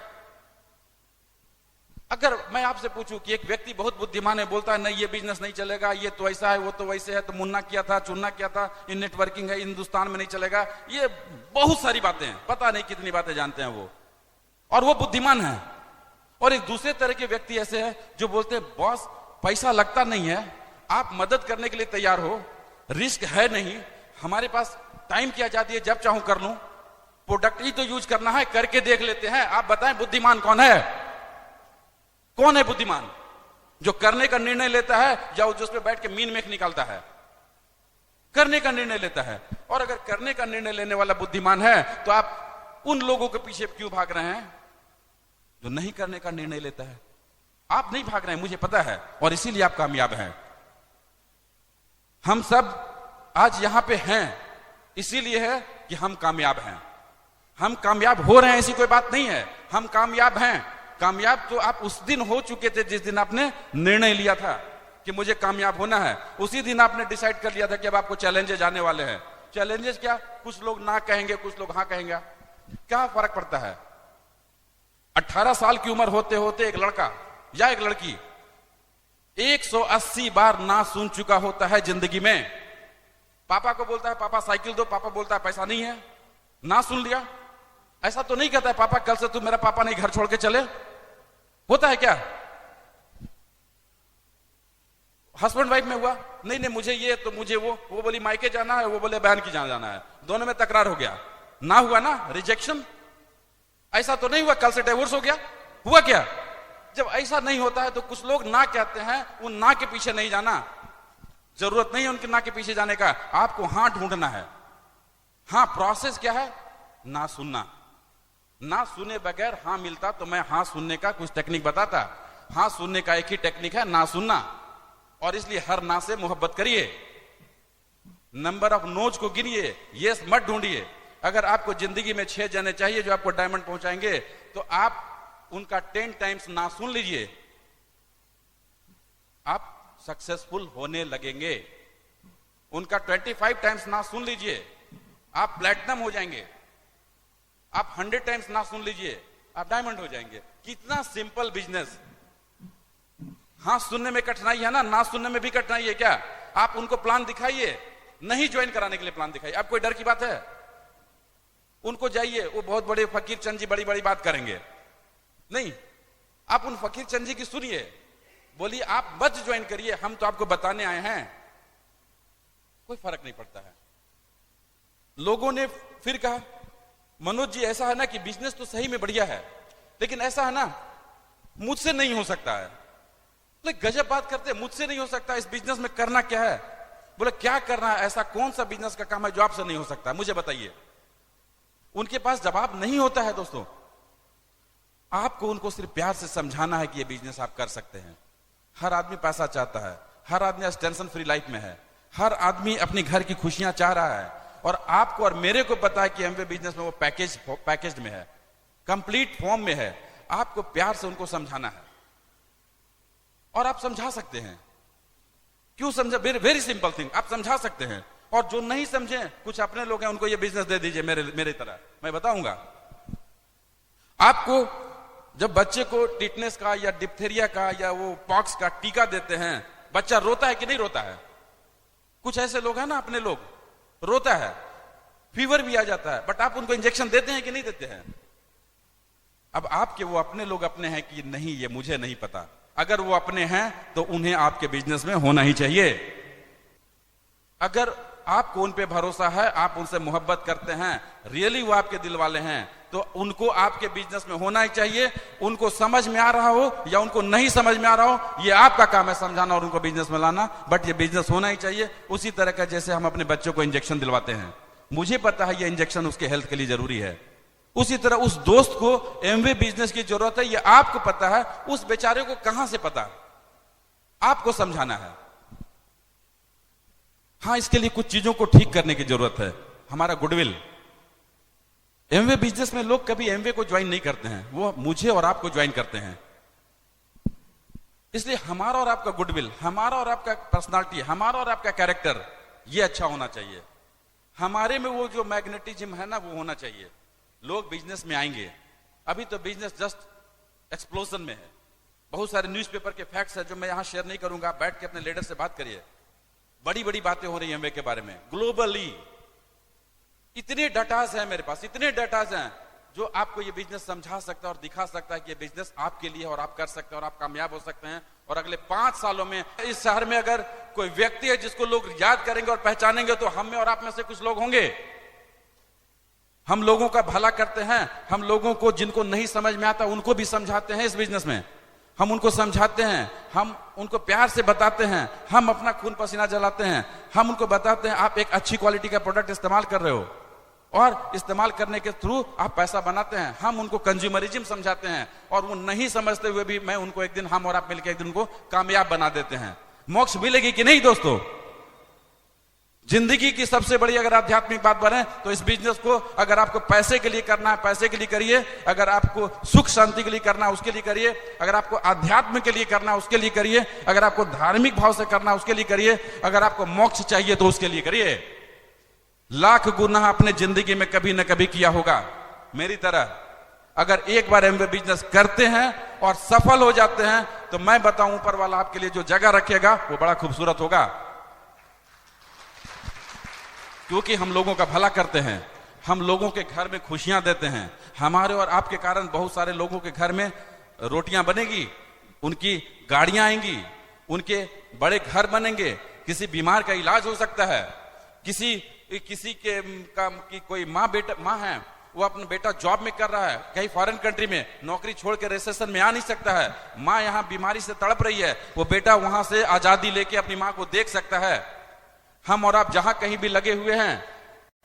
अगर मैं आपसे पूछूं कि एक व्यक्ति बहुत बुद्धिमान है, बोलता है नहीं ये बिजनेस नहीं चलेगा, ये तो ऐसा है, वो तो वैसे है, तो मुन्ना किया था, चुन्ना किया था, ये नेटवर्किंग है, हिंदुस्तान में नहीं चलेगा, ये बहुत सारी बातें हैं, पता नहीं कितनी बातें जानते हैं वो, और वो बुद्धिमान है। और एक दूसरे तरह के व्यक्ति ऐसे हैं जो बोलते हैं बॉस पैसा लगता नहीं है, आप मदद करने के लिए तैयार हो, रिस्क है नहीं, हमारे पास टाइम की आजादी है, जब चाहूं कर लूं, प्रोडक्ट ही तो यूज करना है, करके देख लेते हैं। आप बताएं बुद्धिमान कौन है? कौन है बुद्धिमान? जो करने का निर्णय लेता है या जिस पे बैठ के मीन मेख निकालता है? करने का निर्णय लेता है। और अगर करने का निर्णय लेने वाला बुद्धिमान है तो आप उन लोगों के पीछे क्यों भाग रहे हैं जो नहीं करने का निर्णय लेता है? आप नहीं भाग रहे हैं, मुझे पता है, और इसीलिए आप कामयाब हैं। हम सब आज यहां पे हैं इसीलिए है कि हम कामयाब हैं। हम कामयाब हो रहे हैं ऐसी कोई बात नहीं है, हम कामयाब हैं। कामयाब तो आप उस दिन हो चुके थे जिस दिन आपने निर्णय लिया था कि मुझे कामयाब होना है। उसी दिन आपने डिसाइड कर लिया था कि अब आपको चैलेंजेस आने वाले हैं। चैलेंजेस क्या? कुछ लोग ना कहेंगे, कुछ लोग हाँ कहेंगे, क्या फर्क पड़ता है? 18 साल की उम्र होते होते एक लड़का या एक लड़की 180 बार ना सुन चुका होता है जिंदगी में। पापा को बोलता है पापा साइकिल दो, पापा बोलता है पैसा नहीं है, ना सुन लिया। ऐसा तो नहीं कहता है पापा कल से तू मेरा पापा नहीं घर छोड़ के चले, होता है क्या? हस्बैंड वाइफ में हुआ, नहीं मुझे ये तो मुझे वो बोली मायके जाना है, वो बोले बहन की जहां जाना है, दोनों में तकरार हो गया, ना हुआ ना रिजेक्शन। ऐसा तो नहीं हुआ कल से डिवोर्स हो गया, हुआ क्या? जब ऐसा नहीं होता है तो कुछ लोग ना कहते हैं, उन ना के पीछे नहीं जाना, जरूरत नहीं है उनके ना के पीछे जाने का, आपको हां ढूंढना है। हाँ, प्रोसेस क्या है? ना सुनना। ना सुने बगैर हाँ मिलता तो मैं हाँ सुनने का कुछ टेक्निक बताता। हाँ सुनने का एक ही टेक्निक है, ना सुनना। और इसलिए हर ना से मोहब्बत करिए। नंबर ऑफ नोज को गिनिए, यस मत ढूंढिए। अगर आपको जिंदगी में 6 जने चाहिए जो आपको डायमंड पहुंचाएंगे, तो आप उनका 10 टाइम्स ना सुन लीजिए, आप सक्सेसफुल होने लगेंगे। उनका 25 टाइम्स ना सुन लीजिए, आप प्लैटिनम हो जाएंगे। आप 100 टाइम्स ना सुन लीजिए, आप डायमंड हो जाएंगे। कितना सिंपल बिजनेस। हाँ सुनने में कठिनाई है ना सुनने में भी कठिनाई है क्या? आप उनको प्लान दिखाइए, नहीं ज्वाइन कराने के लिए प्लान दिखाइए। आप कोई डर की बात है? उनको जाइए, वो बहुत बड़े फकीर चंद जी बड़ी बड़ी बात करेंगे, नहीं, आप उन फकीर चंद जी की सुनिए, बोलिए आप मत ज्वाइन करिए, हम तो आपको बताने आए हैं। कोई फर्क नहीं पड़ता है। लोगों ने फिर कहा, मनोज जी ऐसा है ना कि बिजनेस तो सही में बढ़िया है, लेकिन ऐसा है ना मुझसे नहीं हो सकता है। बोले गजब बात करते हैं, मुझसे नहीं हो सकता, इस बिजनेस में करना क्या है? बोले क्या करना है? ऐसा कौन सा बिजनेस का काम है जो आपसे नहीं हो सकता, मुझे बताइए। उनके पास जवाब नहीं होता है दोस्तों। आपको उनको सिर्फ प्यार से समझाना है कि ये बिजनेस आप कर सकते हैं। हर आदमी पैसा चाहता है, हर आदमी आज टेंशन फ्री लाइफ में है, हर आदमी अपनी घर की खुशियां चाह रहा है। और आपको और मेरे को पता है कि एमवे बिजनेस में वो पैकेज में है, कंप्लीट फॉर्म में है। आपको प्यार से उनको समझाना है, और आप समझा सकते हैं। क्यों समझा? वेरी सिंपल थिंग, आप समझा सकते हैं। और जो नहीं समझे, कुछ अपने लोग हैं, उनको ये बिजनेस दे दीजिए मेरे तरह, मैं बताऊंगा आपको। जब बच्चे को टिटनेस का या डिप्थेरिया का या वो पॉक्स का टीका देते हैं, बच्चा रोता है कि नहीं रोता है? कुछ ऐसे लोग हैं ना, अपने लोग, रोता है, फीवर भी आ जाता है, बट आप उनको इंजेक्शन देते हैं कि नहीं देते हैं? अब आपके वो अपने लोग अपने हैं कि नहीं, ये मुझे नहीं पता। अगर वो अपने हैं तो उन्हें आपके बिजनेस में होना ही चाहिए। अगर आपको उन पे भरोसा है, आप उनसे मोहब्बत करते हैं, रियली वो आपके दिल वाले हैं, तो उनको आपके बिजनेस में होना ही चाहिए। उनको समझ में आ रहा हो या उनको नहीं समझ में आ रहा हो, ये आपका काम है समझाना और उनको बिजनेस में लाना, बट ये बिजनेस होना ही चाहिए। उसी तरह का जैसे हम अपने बच्चों को इंजेक्शन दिलवाते हैं, मुझे पता है ये इंजेक्शन उसके हेल्थ के लिए जरूरी है, उसी तरह उस दोस्त को एमवे बिजनेस की जरूरत है, ये आपको पता है, उस बेचारे को कहां से पता? आपको समझाना है। हाँ, इसके लिए कुछ चीजों को ठीक करने की जरूरत है। हमारा गुडविल, एमवे बिजनेस में लोग कभी एमवे को ज्वाइन नहीं करते हैं, वो मुझे और आपको ज्वाइन करते हैं। इसलिए हमारा और आपका गुडविल, हमारा और आपका पर्सनालिटी, हमारा और आपका कैरेक्टर, ये अच्छा होना चाहिए। हमारे में वो जो मैग्नेटिज्म है ना, वो होना चाहिए। लोग बिजनेस में आएंगे। अभी तो बिजनेस जस्ट एक्सप्लोजन में है। बहुत सारे न्यूज़पेपर के फैक्ट्स है जो मैं यहां शेयर नहीं करूंगा, आप बैठ के अपने लीडर से बात करिए। बड़ी बड़ी बातें हो रही हैं एमवे के बारे में ग्लोबली। इतने डाटाज हैं मेरे पास, इतने डाटाज हैं जो आपको ये बिजनेस समझा सकता है और दिखा सकता है कि ये बिजनेस आपके लिए है और आप कर सकते हैं और आप कामयाब हो सकते हैं। और अगले 5 सालों में इस शहर में अगर कोई व्यक्ति है जिसको लोग याद करेंगे और पहचानेंगे, तो हम में और आप में से कुछ लोग होंगे। हम लोगों का भला करते हैं, हम लोगों को जिनको नहीं समझ में आता उनको भी समझाते हैं। इस बिजनेस में हम उनको समझाते हैं, हम उनको प्यार से बताते हैं, हम अपना खून पसीना जलाते हैं, हम उनको बताते हैं आप एक अच्छी क्वालिटी का प्रोडक्ट इस्तेमाल कर रहे हो और इस्तेमाल करने के थ्रू आप पैसा बनाते हैं। हम उनको कंज्यूमरिज्म समझाते हैं और वो नहीं समझते हुए भी मैं उनको एक दिन, हम और आप मिलकर एक दिन उनको कामयाब बना देते हैं। मोक्ष मिलेगी कि नहीं दोस्तों? जिंदगी की सबसे बड़ी अगर आध्यात्मिक बात बने तो इस बिजनेस को अगर आपको पैसे के लिए करना है, पैसे के लिए करिए। अगर आपको सुख शांति के लिए करना है, उसके लिए करिए। अगर आपको आध्यात्म के लिए करना है, उसके लिए करिए। अगर आपको धार्मिक भाव से करना है, उसके लिए करिए। अगर आपको मोक्ष चाहिए तो उसके लिए करिए। लाख गुनाह अपने जिंदगी में कभी न कभी किया होगा मेरी तरह। अगर एक बार एमवे बिजनेस करते हैं और सफल हो जाते हैं तो मैं बताऊं, ऊपर वाला आपके लिए जो जगह रखेगा वो बड़ा खूबसूरत होगा। क्योंकि हम लोगों का भला करते हैं, हम लोगों के घर में खुशियां देते हैं। हमारे और आपके कारण बहुत सारे लोगों के घर में रोटियां बनेगी, उनकी गाड़ियां आएंगी, उनके बड़े घर बनेंगे, किसी बीमार का इलाज हो सकता है, किसी की कोई माँ है, वो अपना बेटा जॉब में कर रहा है कहीं फॉरेन कंट्री में, नौकरी छोड़ के रिसेशन में आ नहीं सकता है, माँ यहाँ बीमारी से तड़प रही है, वो बेटा वहां से आजादी लेके अपनी माँ को देख सकता है। हम और आप जहां कहीं भी लगे हुए हैं,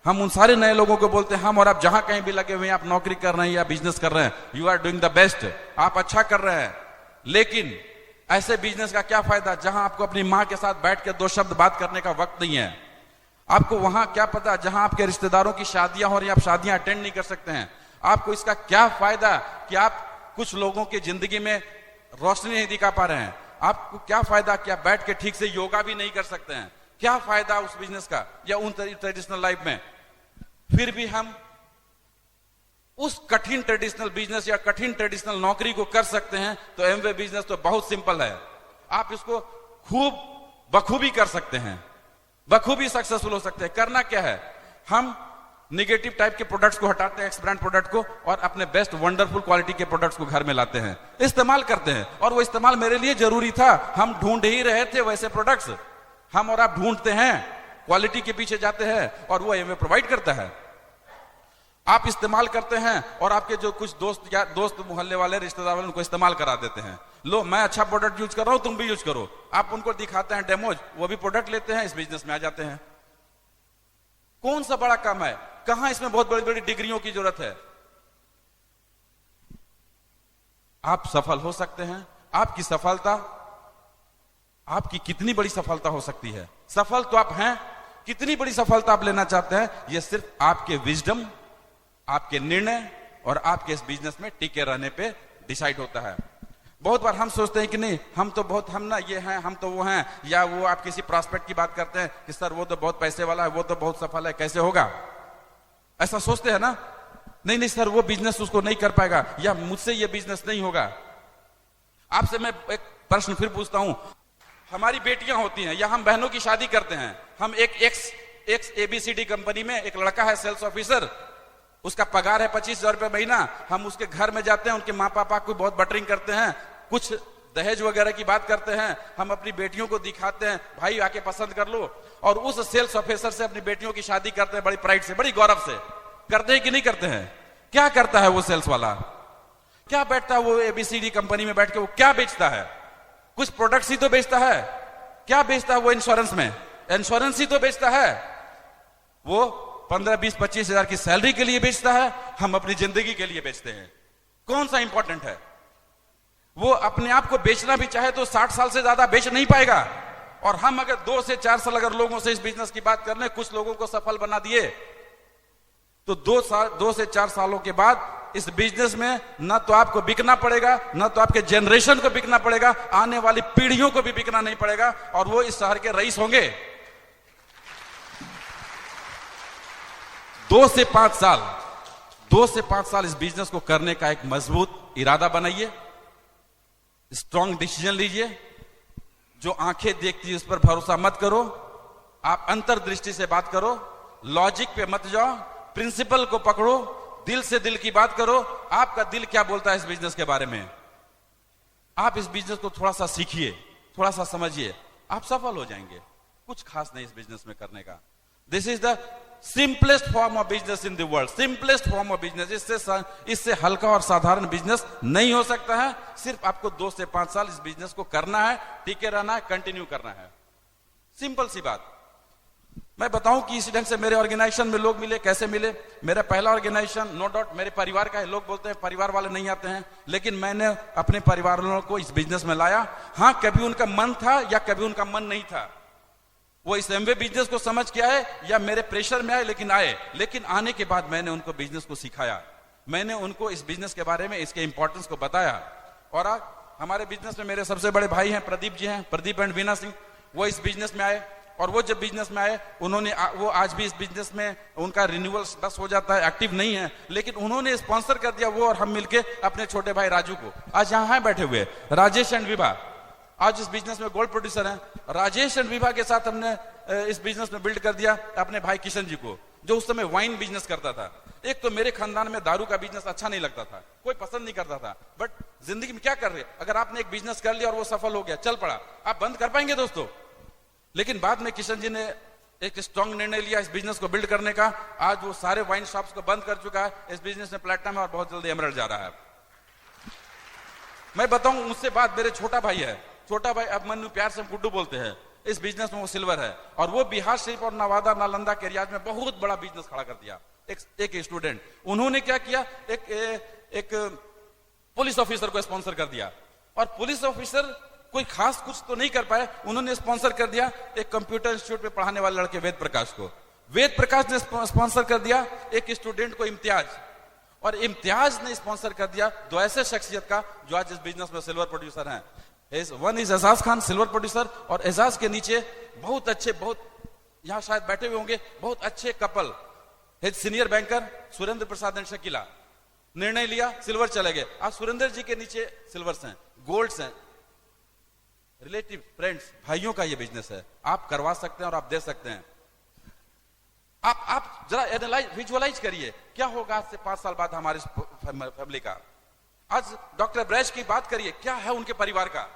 हम उन सारे नए लोगों को बोलते हैं, हम और आप जहां कहीं भी लगे हुए हैं, आप नौकरी कर रहे हैं या बिजनेस कर रहे हैं, you are doing the best, आप अच्छा कर रहे हैं। लेकिन ऐसे बिजनेस का क्या फायदा जहां आपको अपनी मां के साथ बैठ के 2 शब्द बात करने का वक्त नहीं है। आपको वहां क्या पता जहां आपके रिश्तेदारों की शादियां हो रही हैं, आप शादियां अटेंड नहीं कर सकते हैं। आपको इसका क्या फायदा कि आप कुछ लोगों की जिंदगी में रोशनी नहीं दिखा पा रहे हैं। आपको क्या फायदा कि आप बैठ के ठीक से योगा भी नहीं कर सकते हैं। क्या फायदा उस बिजनेस का या उन ट्रेडिशनल लाइफ में। फिर भी हम उस कठिन ट्रेडिशनल बिजनेस या कठिन ट्रेडिशनल नौकरी को कर सकते हैं। तो एमवे बिजनेस तो बहुत सिंपल है, आप इसको खूब बखूबी कर सकते हैं, बखूबी सक्सेसफुल हो सकते हैं। करना क्या है, हम निगेटिव टाइप के प्रोडक्ट्स को हटाते हैं, एक्स ब्रांड प्रोडक्ट को, और अपने बेस्ट वंडरफुल क्वालिटी के प्रोडक्ट्स को घर में लाते हैं, इस्तेमाल करते हैं। और वो इस्तेमाल मेरे लिए जरूरी था, हम ढूंढ ही रहे थे वैसे प्रोडक्ट्स। हम और आप ढूंढते हैं, क्वालिटी के पीछे जाते हैं, और वो एमवे प्रोवाइड करता है। आप इस्तेमाल करते हैं और आपके जो कुछ दोस्त या दोस्त मोहल्ले वाले रिश्तेदार वाले उनको इस्तेमाल करा देते हैं। लो मैं अच्छा प्रोडक्ट यूज कर रहा हूं, तुम भी यूज करो। आप उनको दिखाते हैं डेमोज, वो भी प्रोडक्ट लेते हैं, इस बिजनेस में आ जाते हैं। कौन सा बड़ा काम है, कहां इसमें बहुत बड़ी बड़ी डिग्रियों की जरूरत है। आप सफल हो सकते हैं। आपकी सफलता, आपकी कितनी बड़ी सफलता हो सकती है। सफल तो आप हैं, कितनी बड़ी सफलता आप लेना चाहते हैं, यह सिर्फ आपके विजडम, आपके निर्णय और आपके इस बिजनेस में टिके रहने पे डिसाइड होता है। बहुत बार हम सोचते हैं कि नहीं हम तो बहुत, हम ना ये हैं, हम तो वो हैं, या वो आप किसी प्रॉस्पेक्ट की बात करते हैं कि सर वो तो बहुत पैसे वाला है, वो तो बहुत सफल है, कैसे होगा, ऐसा सोचते हैं ना। नहीं नहीं सर वो बिजनेस उसको नहीं कर पाएगा, या मुझसे ये बिजनेस नहीं होगा। आपसे मैं एक प्रश्न फिर पूछता हूं, हमारी बेटियां होती हैं या हम बहनों की शादी करते हैं, हम एक एक्स ABCD कंपनी में एक लड़का है सेल्स ऑफिसर, उसका पगार है 25,000 रुपए महीना। हम उसके घर में जाते हैं, उनके माँ पापा को बहुत बटरिंग करते हैं, कुछ दहेज वगैरह की बात करते हैं, हम अपनी बेटियों को दिखाते हैं भाई आके पसंद कर लो, और उस सेल्स ऑफिसर से अपनी बेटियों की शादी करते हैं बड़ी प्राइड से, बड़ी गौरव से। करते हैं कि नहीं करते हैं। क्या करता है वो सेल्स वाला, क्या बैठता है वो ABCD कंपनी में बैठ के, वो क्या बेचता है, कुछ प्रोडक्ट्स ही तो बेचता है। क्या बेचता है वो, इंश्योरेंस में इंश्योरेंस ही तो बेचता है। वो 15, 20, 25 हजार की सैलरी के लिए बेचता है, हम अपनी जिंदगी के लिए बेचते हैं। कौन सा इंपॉर्टेंट है। वो अपने आप को बेचना भी चाहे तो 60 साल से ज्यादा बेच नहीं पाएगा। और हम अगर 2 से 4 साल अगर लोगों से इस बिजनेस की बात कर लें, कुछ लोगों को सफल बना दिए, तो 2 से 4 सालों के बाद इस बिजनेस में ना तो आपको बिकना पड़ेगा, ना तो आपके जनरेशन को बिकना पड़ेगा, आने वाली पीढ़ियों को भी बिकना नहीं पड़ेगा, और वो इस शहर के रईस होंगे। 2 से 5 साल इस बिजनेस को करने का एक मजबूत इरादा बनाइए, स्ट्रॉन्ग डिसीजन लीजिए। जो आंखें देखती है उस पर भरोसा मत करो, आप अंतर्दृष्टि से बात करो, लॉजिक पे मत जाओ, प्रिंसिपल को पकड़ो, दिल से दिल की बात करो। आपका दिल क्या बोलता है इस बिजनेस के बारे में, आप इस बिजनेस को थोड़ा सा सीखिए, थोड़ा सा समझिए, आप सफल हो जाएंगे। कुछ खास नहीं इस बिजनेस में करने का। This is the simplest form of business in the world, simplest form of business. इससे हल्का और साधारण बिजनेस नहीं हो सकता है। सिर्फ आपको 2 से 5 साल इस बिजनेस को करना है, टिके रहना है, कंटिन्यू करना है। सिंपल सी बात। मैं बताऊं कि इसी ढंग से मेरे ऑर्गेनाइजेशन में लोग मिले, कैसे मिले। मेरा पहला ऑर्गेनाइजेशन नो डाउट मेरे परिवार का है। लोग बोलते हैं परिवार वाले नहीं आते हैं, लेकिन मैंने अपने परिवार वालों को इस बिजनेस में लाया। हाँ, कभी उनका मन था या कभी उनका मन नहीं था, वो इस एमवे बिजनेस को समझ के आए या मेरे प्रेशर में आए, लेकिन आए। लेकिन आने के बाद मैंने उनको बिजनेस को सिखाया, मैंने उनको इस बिजनेस के बारे में, इसके इंपॉर्टेंस को बताया। और आज हमारे बिजनेस में मेरे सबसे बड़े भाई हैं, प्रदीप जी हैं, प्रदीप एंड वीना सिंह। वो इस बिजनेस में आए, और वो जब बिजनेस में आए उन्होंने, वो आज भी इस बिजनेस में उनका रिन्यूअल बस हो जाता है, एक्टिव नहीं है, लेकिन उन्होंने स्पॉन्सर कर दिया, वो और हम मिलके अपने छोटे भाई राजू को। आज यहाँ है बैठे हुए राजेश एंड विभा, आज इस बिजनेस में गोल्ड प्रोड्यूसर हैं। राजेश एंड विभा के साथ हमने इस बिजनेस में बिल्ड कर दिया अपने भाई किशन जी को, जो उस समय वाइन बिजनेस करता था। एक तो मेरे खानदान में दारू का बिजनेस अच्छा नहीं लगता था, कोई पसंद नहीं करता था, बट जिंदगी में क्या कर रहे, अगर आपने एक बिजनेस कर लिया और वो सफल हो गया, चल पड़ा, आप बंद कर पाएंगे दोस्तों। लेकिन बाद में किशन जी ने एक स्ट्रॉन्ग निर्णय लिया इस बिजनेस को बिल्ड करने का। आज वो सारे वाइन शॉप्स को बंद कर चुका है, इस बिजनेस में प्लेटिनम है और बहुत जल्दी एमरल्ड जा रहा है। मैं बताऊं, मुझसे बात मेरे छोटा भाई है, छोटा भाई, अब मनु प्यार से हम गुड्डू बोलते हैं। इस बिजनेस में वो सिल्वर है। और वो बिहार शरीफ और नवादा नालंदा के एरियाज में बहुत बड़ा बिजनेस खड़ा कर दिया। एक स्टूडेंट, उन्होंने क्या किया, एक पुलिस ऑफिसर को स्पॉन्सर कर दिया, और पुलिस ऑफिसर कोई खास कुछ तो नहीं कर पाए, उन्होंने स्पॉन्सर कर दिया एक कंप्यूटर इंस्टीट्यूट में पढ़ाने वाले लड़के वेद प्रकाश को। वेद प्रकाश ने स्पॉन्सर कर दिया एक स्टूडेंट को इम्तियाज, और इम्तियाज ने स्पॉन्सर कर दिया दो ऐसे शख्सियत का जो आज इस बिजनेस में सिल्वर प्रोड्यूसर हैं। One is Ejaz Khan silver producer, और एजाज के नीचे बहुत अच्छे, बहुत यहां शायद बैठे हुए होंगे, बहुत अच्छे couple, senior banker Surendra Prasad and Shakeela, निर्णय लिया सिल्वर चले गए। आज सुरेंद्र जी के नीचे सिल्वर्स हैं, गोल्ड्स हैं। रिलेटिव, फ्रेंड्स, भाइयों का ये बिजनेस है, आप करवा सकते हैं और आप दे सकते हैं। आप जरा एनालाइज, विजुअलाइज करिए क्या होगा आज से 5 साल बाद हमारी फैमिली का। आज डॉक्टर ब्रैश की बात करिए, क्या है उनके परिवार का।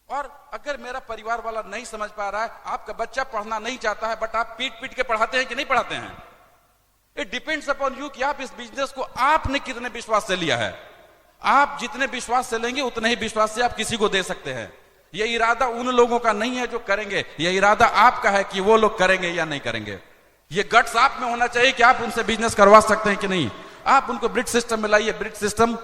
और अगर मेरा परिवार वाला नहीं समझ पा रहा है, आपका बच्चा पढ़ना नहीं चाहता है, बट आप पीट के पढ़ाते हैं कि नहीं पढ़ाते हैं, इट डिपेंड्स अपॉन यू कि आप इस बिजनेस को आपने कितने विश्वास से लिया है। आप जितने विश्वास से लेंगे उतने ही विश्वास से आप किसी को दे सकते हैं। यह इरादा उन लोगों का नहीं है जो करेंगे, यह इरादा आपका है कि वो लोग करेंगे या नहीं करेंगे। ये गट्स आप में होना चाहिए कि आप उनसे बिजनेस करवा सकते हैं कि नहीं। आप उनको ब्रिज सिस्टम में लाइए। ब्रिज सिस्टम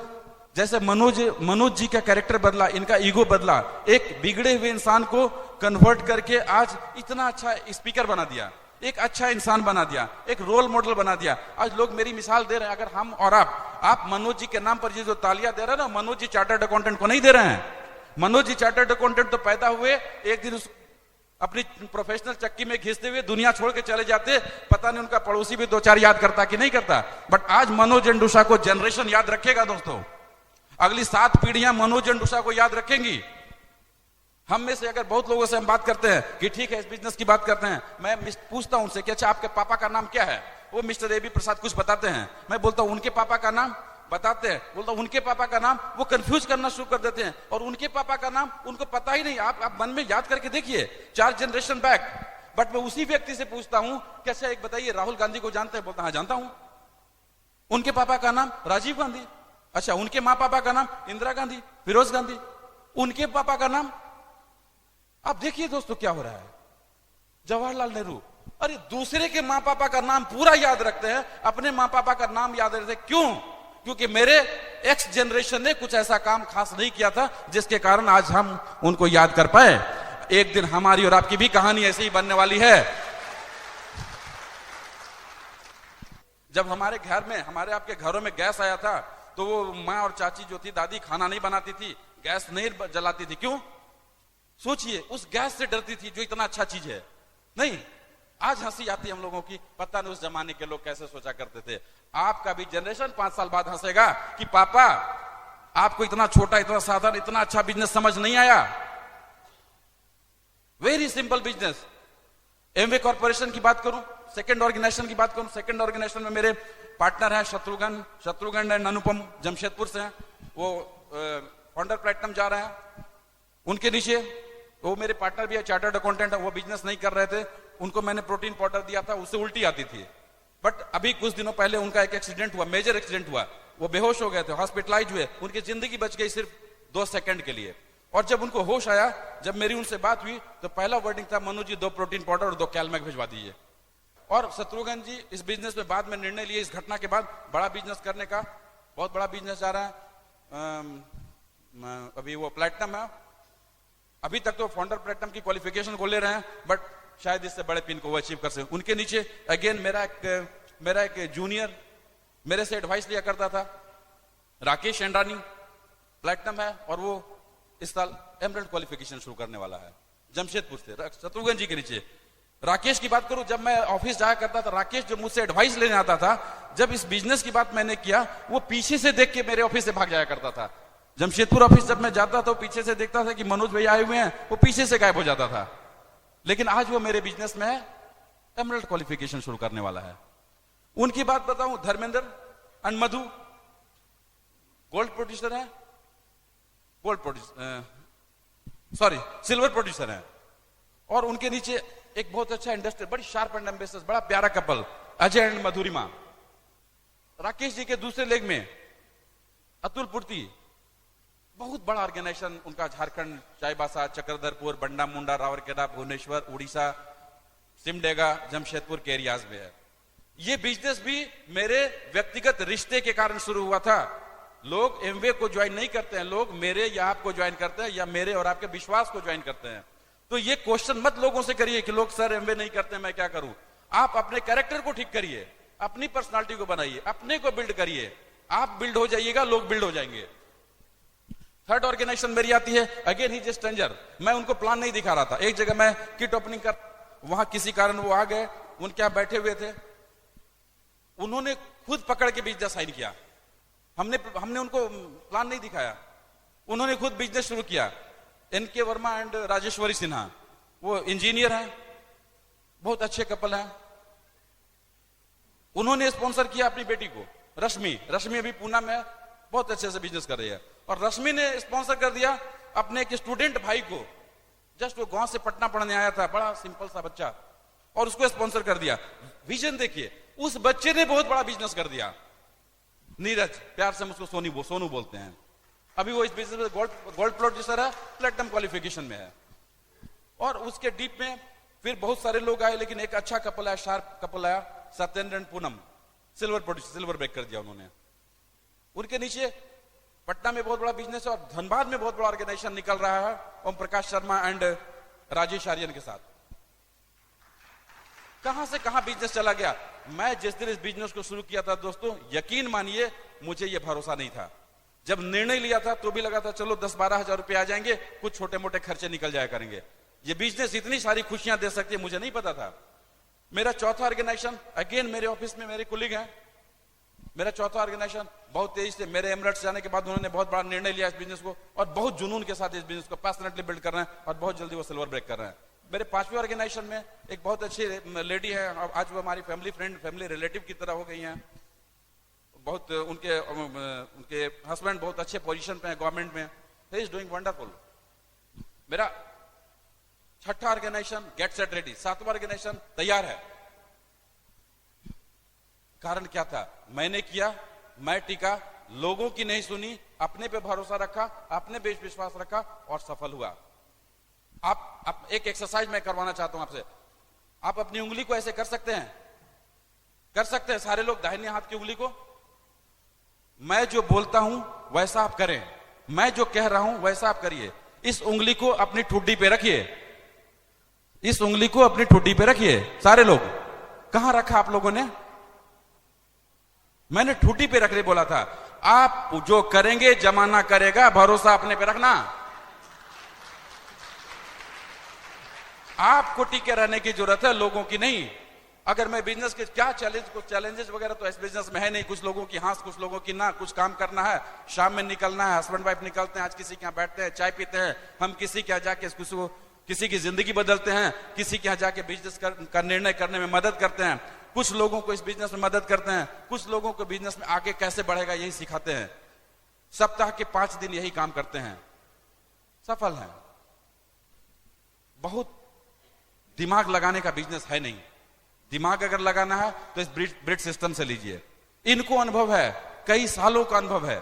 जैसे मनोज जी का कैरेक्टर बदला, इनका ईगो बदला, एक बिगड़े हुए इंसान को कन्वर्ट करके आज इतना अच्छा स्पीकर बना दिया, एक अच्छा इंसान बना दिया, एक रोल मॉडल बना दिया। आज लोग मेरी मिसाल दे रहे हैं। अगर हम और आप मनोज जी के नाम पर ये जो तालियां दे रहे हैं ना, मनोज जी चार्टर्ड अकाउंटेंट को नहीं दे रहे हैं। मनोज जी चार्टर्ड अकाउंटेंट तो पैदा हुए, एक दिन अपनी प्रोफेशनल चक्की में घिसते हुए दुनिया छोड़ के चले जाते, पता नहीं उनका पड़ोसी भी 2-4 याद करता कि नहीं करता। बट आज मनोज एंड उषा को जनरेशन याद रखेगा दोस्तों, अगली 7 पीढ़ियां मनोज एंड उषा को याद रखेंगी। हम में से अगर बहुत लोगों से हम बात करते हैं कि ठीक है इस बिजनेस की बात करते हैं, मैं पूछता हूं उनसे कि अच्छा आपके पापा का नाम क्या है, वो मिस्टर एबी प्रसाद कुछ बताते हैं, मैं बोलता हूं उनके पापा का नाम बताते हैं, बोलता उनके पापा का नाम, वो कंफ्यूज करना शुरू कर देते हैं, और उनके पापा का नाम उनको पता ही नहीं। आप मन में याद करके देखिए 4 जनरेशन बैक। बट मैं उसी व्यक्ति से पूछता हूं कि अच्छा एक बताइए राहुल गांधी को जानते हैं, बोलता हाँ जानता हूं। उनके पापा का नाम राजीव गांधी, अच्छा उनके माँ पापा का नाम इंदिरा गांधी, फिरोज गांधी, उनके पापा का नाम। आप देखिए दोस्तों क्या हो रहा है, जवाहरलाल नेहरू। अरे दूसरे के माँ पापा का नाम पूरा याद रखते हैं, अपने माँ पापा का नाम याद रखते हैं। क्यों? क्योंकि मेरे एक्स जनरेशन ने कुछ ऐसा काम खास नहीं किया था जिसके कारण आज हम उनको याद कर पाए। एक दिन हमारी और आपकी भी कहानी ऐसे ही बनने वाली है। जब हमारे घर में, हमारे आपके घरों में गैस आया था, तो वो माँ और चाची जो थी, दादी खाना नहीं बनाती थी, गैस नहीं जलाती थी। क्यों? सोचिए, उस गैस से डरती थी जो इतना अच्छा चीज है। नहीं, आज हंसी आती है हम लोगों की, पता नहीं उस जमाने के लोग कैसे सोचा करते थे। आपका भी जनरेशन 5 साल बाद हंसेगा कि पापा आपको इतना छोटा, इतना साधारण, इतना अच्छा बिजनेस समझ नहीं आया। Very simple business. Amway corporation की बात करूं, सेकंड ऑर्गेनाइजेशन की बात करूं, सेकंड ऑर्गेनाइजेशन में मेरे पार्टनर हैं शत्रुघ्न एंड अनुपम, जमशेदपुर से हैं। वो फाउंडर प्लेटिनम जा रहे हैं। उनके नीचे वो मेरे पार्टनर भी है, चार्टर्ड अकाउंटेंट है, वो बिजनेस नहीं कर रहे थे। उनको मैंने प्रोटीन पाउडर दिया था, उससे उल्टी आती थी। बट अभी कुछ दिनों पहले उनका एक एक्सीडेंट हुआ, मेजर एक्सीडेंट हुआ, वो बेहोश हो गए थे, हॉस्पिटलाइज हुए, उनकी जिंदगी बच गई सिर्फ 2 सेकंड के लिए। और जब उनको होश आया, जब मेरी उनसे बात हुई, तो पहला वर्डिंग था, मनु जी 2 प्रोटीन पाउडर और 2 कैलमैक भिजवा दीजिए। और शत्रुघ्न जी इस बिजनेस में बाद में निर्णय लिए, इस घटना के बाद बड़ा बिजनेस करने का, बहुत बड़ा बिजनेस जा रहा है। अभी वो प्लेटिनम है, अभी तक तो फाउंडर प्लेटिनम की क्वालिफिकेशन को ले रहे हैं, बट शायद इससे बड़े पिन को वो अचीव कर सके। उनके नीचे अगेन मेरा एक जूनियर मेरे से एडवाइस लिया करता था, राकेश एंडानी, प्लेटिनम है, और वो इस साल एमरल्ड क्वालिफिकेशन शुरू करने वाला है, जमशेदपुर से। शत्रुघ्न जी के नीचे राकेश की बात करूं, जब मैं ऑफिस जाया करता था, राकेश जो मुझसे एडवाइस लेने आता था, जब इस बिजनेस की बात मैंने किया, वो पीछे से देख के मेरे ऑफिस से भाग जाया करता था। जमशेदपुर ऑफिस जब मैं जाता था, पीछे से देखता था कि मनोज भैया आए हुए हैं, वो पीछे से गायब हो जाता था। लेकिन आज वो मेरे बिजनेस में एमरल्ड क्वालिफिकेशन शुरू करने वाला है। उनकी बात बताऊं, Dharmendra and Madhu gold producer है, सिल्वर प्रोड्यूसर है। और उनके नीचे एक बहुत अच्छा इंडस्ट्री, बड़ी शार्प एंड एम्बिशियस, बड़ा प्यारा कपल, अजय एंड मधुरिमा। राकेश जी के दूसरे लेग में अतुल पुर्ती, बहुत बड़ा ऑर्गेनाइजेशन उनका, झारखंड, चाईबासा, चक्रधरपुर, बंडा मुंडा, रावरकेला, भुवनेश्वर, उड़ीसा, सिमडेगा, जमशेदपुर के एरियाज में है। ये बिजनेस भी मेरे व्यक्तिगत रिश्ते के कारण शुरू हुआ था। लोग एमवे को ज्वाइन नहीं करते हैं, लोग मेरे या आपको ज्वाइन करते हैं, या मेरे और आपके विश्वास को ज्वाइन करते हैं। तो ये क्वेश्चन मत लोगों से करिए कि लोग सर एमवे नहीं करते, मैं क्या करूं। आप अपने कैरेक्टर को ठीक करिए, अपनी पर्सनालिटी को बनाइए, अपने को बिल्ड करिए। आप बिल्ड हो जाइएगा, लोग बिल्ड हो जाएंगे। थर्ड ऑर्गेनाइजेशन मेरी आती है, अगेन ही इज स्ट्रेंजर। मैं उनको प्लान नहीं दिखा रहा था। एक जगह मैं किट ओपनिंग कर, वहां किसी कारण वो आ गए, उनके यहां बैठे हुए थे, उन्होंने खुद पकड़ के बिजनेस साइन किया। हमने उनको प्लान नहीं दिखाया, उन्होंने खुद बिजनेस शुरू किया। एनके वर्मा एंड राजेश्वरी सिन्हा, वो इंजीनियर हैं, बहुत अच्छे कपल हैं। उन्होंने स्पॉन्सर किया अपनी बेटी को, रश्मि अभी पूना में बहुत अच्छे से बिजनेस कर रही है। और रश्मि ने स्पॉन्सर कर दिया अपने एक स्टूडेंट भाई को, जस्ट वो गांव से पटना पढ़ने आया था, बड़ा सिंपल सा बच्चा, और उसको स्पॉन्सर कर दिया। विजन देखिए, उस बच्चे ने बहुत बड़ा बिजनेस कर दिया। नीरज, प्यार से हम उसको सोनू बोलते हैं। अभी वो इस बिजनेस में गोल्ड प्रोड्यूसर है, प्लेटिनम क्वालिफिकेशन में है। और उसके डीप में फिर बहुत सारे लोग आए, लेकिन एक अच्छा कपल आया, शार्प कपल आया, Satyendra and Poonam, silver producer, silver break कर दिया उन्होंने। उनके नीचे पटना में बहुत बड़ा बिजनेस है, और धनबाद में बहुत बड़ा ऑर्गेनाइजेशन निकल रहा है ओम प्रकाश शर्मा एंड राजेश आर्यन के साथ। कहां से कहां बिजनेस चला गया। मैं जिस दिन इस बिजनेस को शुरू किया था दोस्तों, यकीन मानिए मुझे यह भरोसा नहीं था। जब निर्णय लिया था तो भी लगा था चलो 10-12 हजार रुपए आ जाएंगे, कुछ छोटे मोटे खर्चे निकल जाया करेंगे। ये बिजनेस इतनी सारी खुशियां दे सकती है, मुझे नहीं पता था। मेरा चौथा ऑर्गेनाइजेशन, अगेन मेरे ऑफिस में मेरे कुलीग हैं, मेरा चौथा ऑर्गेनाइजेशन बहुत तेजी से, मेरे एमरेट्स जाने के बाद उन्होंने बहुत बड़ा निर्णय लिया इस बिजनेस को, और बहुत जुनून के साथ इस बिजनेस को पैशनेटली बिल्ड कर रहे हैं, और बहुत जल्दी वो सिल्वर ब्रेक कर रहे हैं। मेरे पांचवें ऑर्गेनाइजेशन में एक बहुत अच्छी लेडी है, आज वो हमारी फैमिली फ्रेंड, फैमिली रिलेटिव की तरह हो गई हैं। बहुत उनके हस्बैंड बहुत अच्छे पोजीशन पे हैं गवर्नमेंट में, ही इज डूइंग वंडरफुल। मेरा छठा ऑर्गेनाइजेशन गेट सेट रेडी, सातवां ऑर्गेनाइजेशन तैयार है। कारण क्या था, मैंने किया, मैं टिका, लोगों की नहीं सुनी, अपने पे भरोसा रखा, अपने पे विश्वास रखा और सफल हुआ। आप एक एक्सरसाइज मैं करवाना चाहता हूं आपसे। आप अपनी उंगली को ऐसे कर सकते हैं, कर सकते हैं सारे लोग दाहिने हाथ की उंगली को। मैं जो बोलता हूं वैसा आप करें, मैं जो कह रहा हूं वैसा आप करिए। इस उंगली को अपनी ठुड्डी पे रखिए, इस उंगली को अपनी ठुड्डी पे रखिए सारे लोग। कहां रखा आप लोगों ने? मैंने ठुड्डी पे रखने बोला था। आप जो करेंगे जमाना करेगा, भरोसा अपने पे रखना। आपको टिके रहने की जरूरत है, लोगों की नहीं। अगर मैं बिजनेस के क्या कुछ चैलेंजेस वगैरह तो इस बिजनेस में है नहीं। कुछ लोगों की हाँ, कुछ लोगों की ना। कुछ काम करना है, शाम में निकलना है, हस्बैंड वाइफ निकलते हैं, आज किसी के यहाँ बैठते हैं, चाय पीते हैं, हम किसी के यहाँ जाके किसी की जिंदगी बदलते हैं, किसी के यहाँ जाके बिजनेस का निर्णय करने में मदद करते हैं। कुछ लोगों को इस बिजनेस में मदद करते हैं, कुछ लोगों को बिजनेस में आगे कैसे बढ़ेगा यही सिखाते हैं। सप्ताह के 5 दिन यही काम करते हैं, सफल हैं। बहुत दिमाग लगाने का बिजनेस है नहीं। दिमाग अगर लगाना है तो इस ब्रिड सिस्टम से लीजिए। इनको अनुभव है, कई सालों का अनुभव है।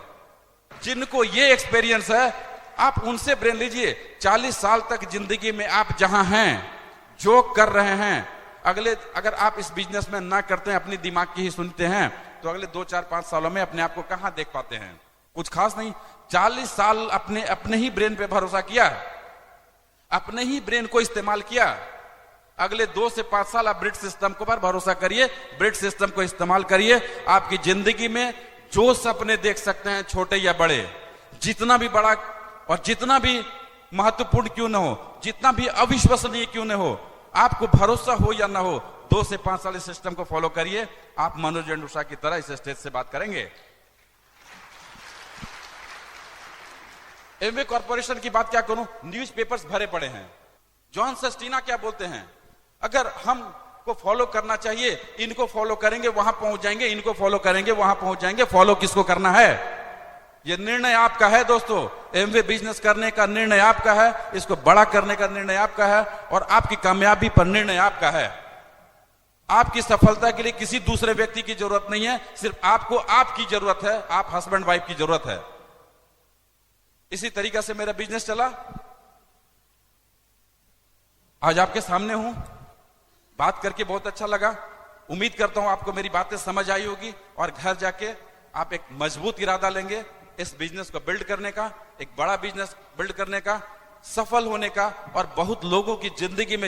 जिनको ये एक्सपीरियंस है आप उनसे ब्रेन लीजिए। 40 साल तक जिंदगी में आप जहां हैं, जो कर रहे हैं, अगर आप इस बिजनेस में ना करते हैं, अपनी दिमाग की ही सुनते हैं, तो अगले 2, 4, 5 सालों में अपने आप को कहां देख पाते हैं? कुछ खास नहीं। 40 साल अपने ही ब्रेन पे भरोसा किया, अपने ही ब्रेन को इस्तेमाल किया। अगले 2 से 5 साल आप ब्रिड सिस्टम को पर भरोसा करिए, ब्रिड सिस्टम को इस्तेमाल करिए। आपकी जिंदगी में जो सपने देख सकते हैं, छोटे या बड़े, जितना भी बड़ा और जितना भी महत्वपूर्ण क्यों ना हो, जितना भी अविश्वसनीय क्यों ना हो, आपको भरोसा हो या ना हो, 2 से 5 साल इस सिस्टम को फॉलो करिए। आप मनोज एंड उषा की तरह इस स्टेज से बात करेंगे। एमवे कॉर्पोरेशन की बात क्या करूं, न्यूज़पेपर्स भरे पड़े हैं। जॉन सस्टीना क्या बोलते हैं, अगर हमको फॉलो करना चाहिए, इनको फॉलो करेंगे वहां पहुंच जाएंगे, इनको फॉलो करेंगे वहां पहुंच जाएंगे। फॉलो किसको करना है? ये निर्णय आपका है दोस्तों। एमवे बिजनेस करने का निर्णय आपका है, इसको बड़ा करने का निर्णय आपका है, और आपकी कामयाबी पर निर्णय आपका है। आपकी सफलता के लिए किसी दूसरे व्यक्ति की जरूरत नहीं है, सिर्फ आपको आपकी जरूरत है। आप हस्बैंड वाइफ की जरूरत है। इसी तरीका से मेरा बिजनेस चला। आज आपके सामने हूं, बात करके बहुत अच्छा लगा। उम्मीद करता हूं आपको मेरी बातें समझ आई होगी और घर जाके आप एक मजबूत इरादा लेंगे इस बिजनेस को बिल्ड करने का, एक बड़ा बिजनेस बिल्ड करने का, सफल होने का और बहुत लोगों की जिंदगी में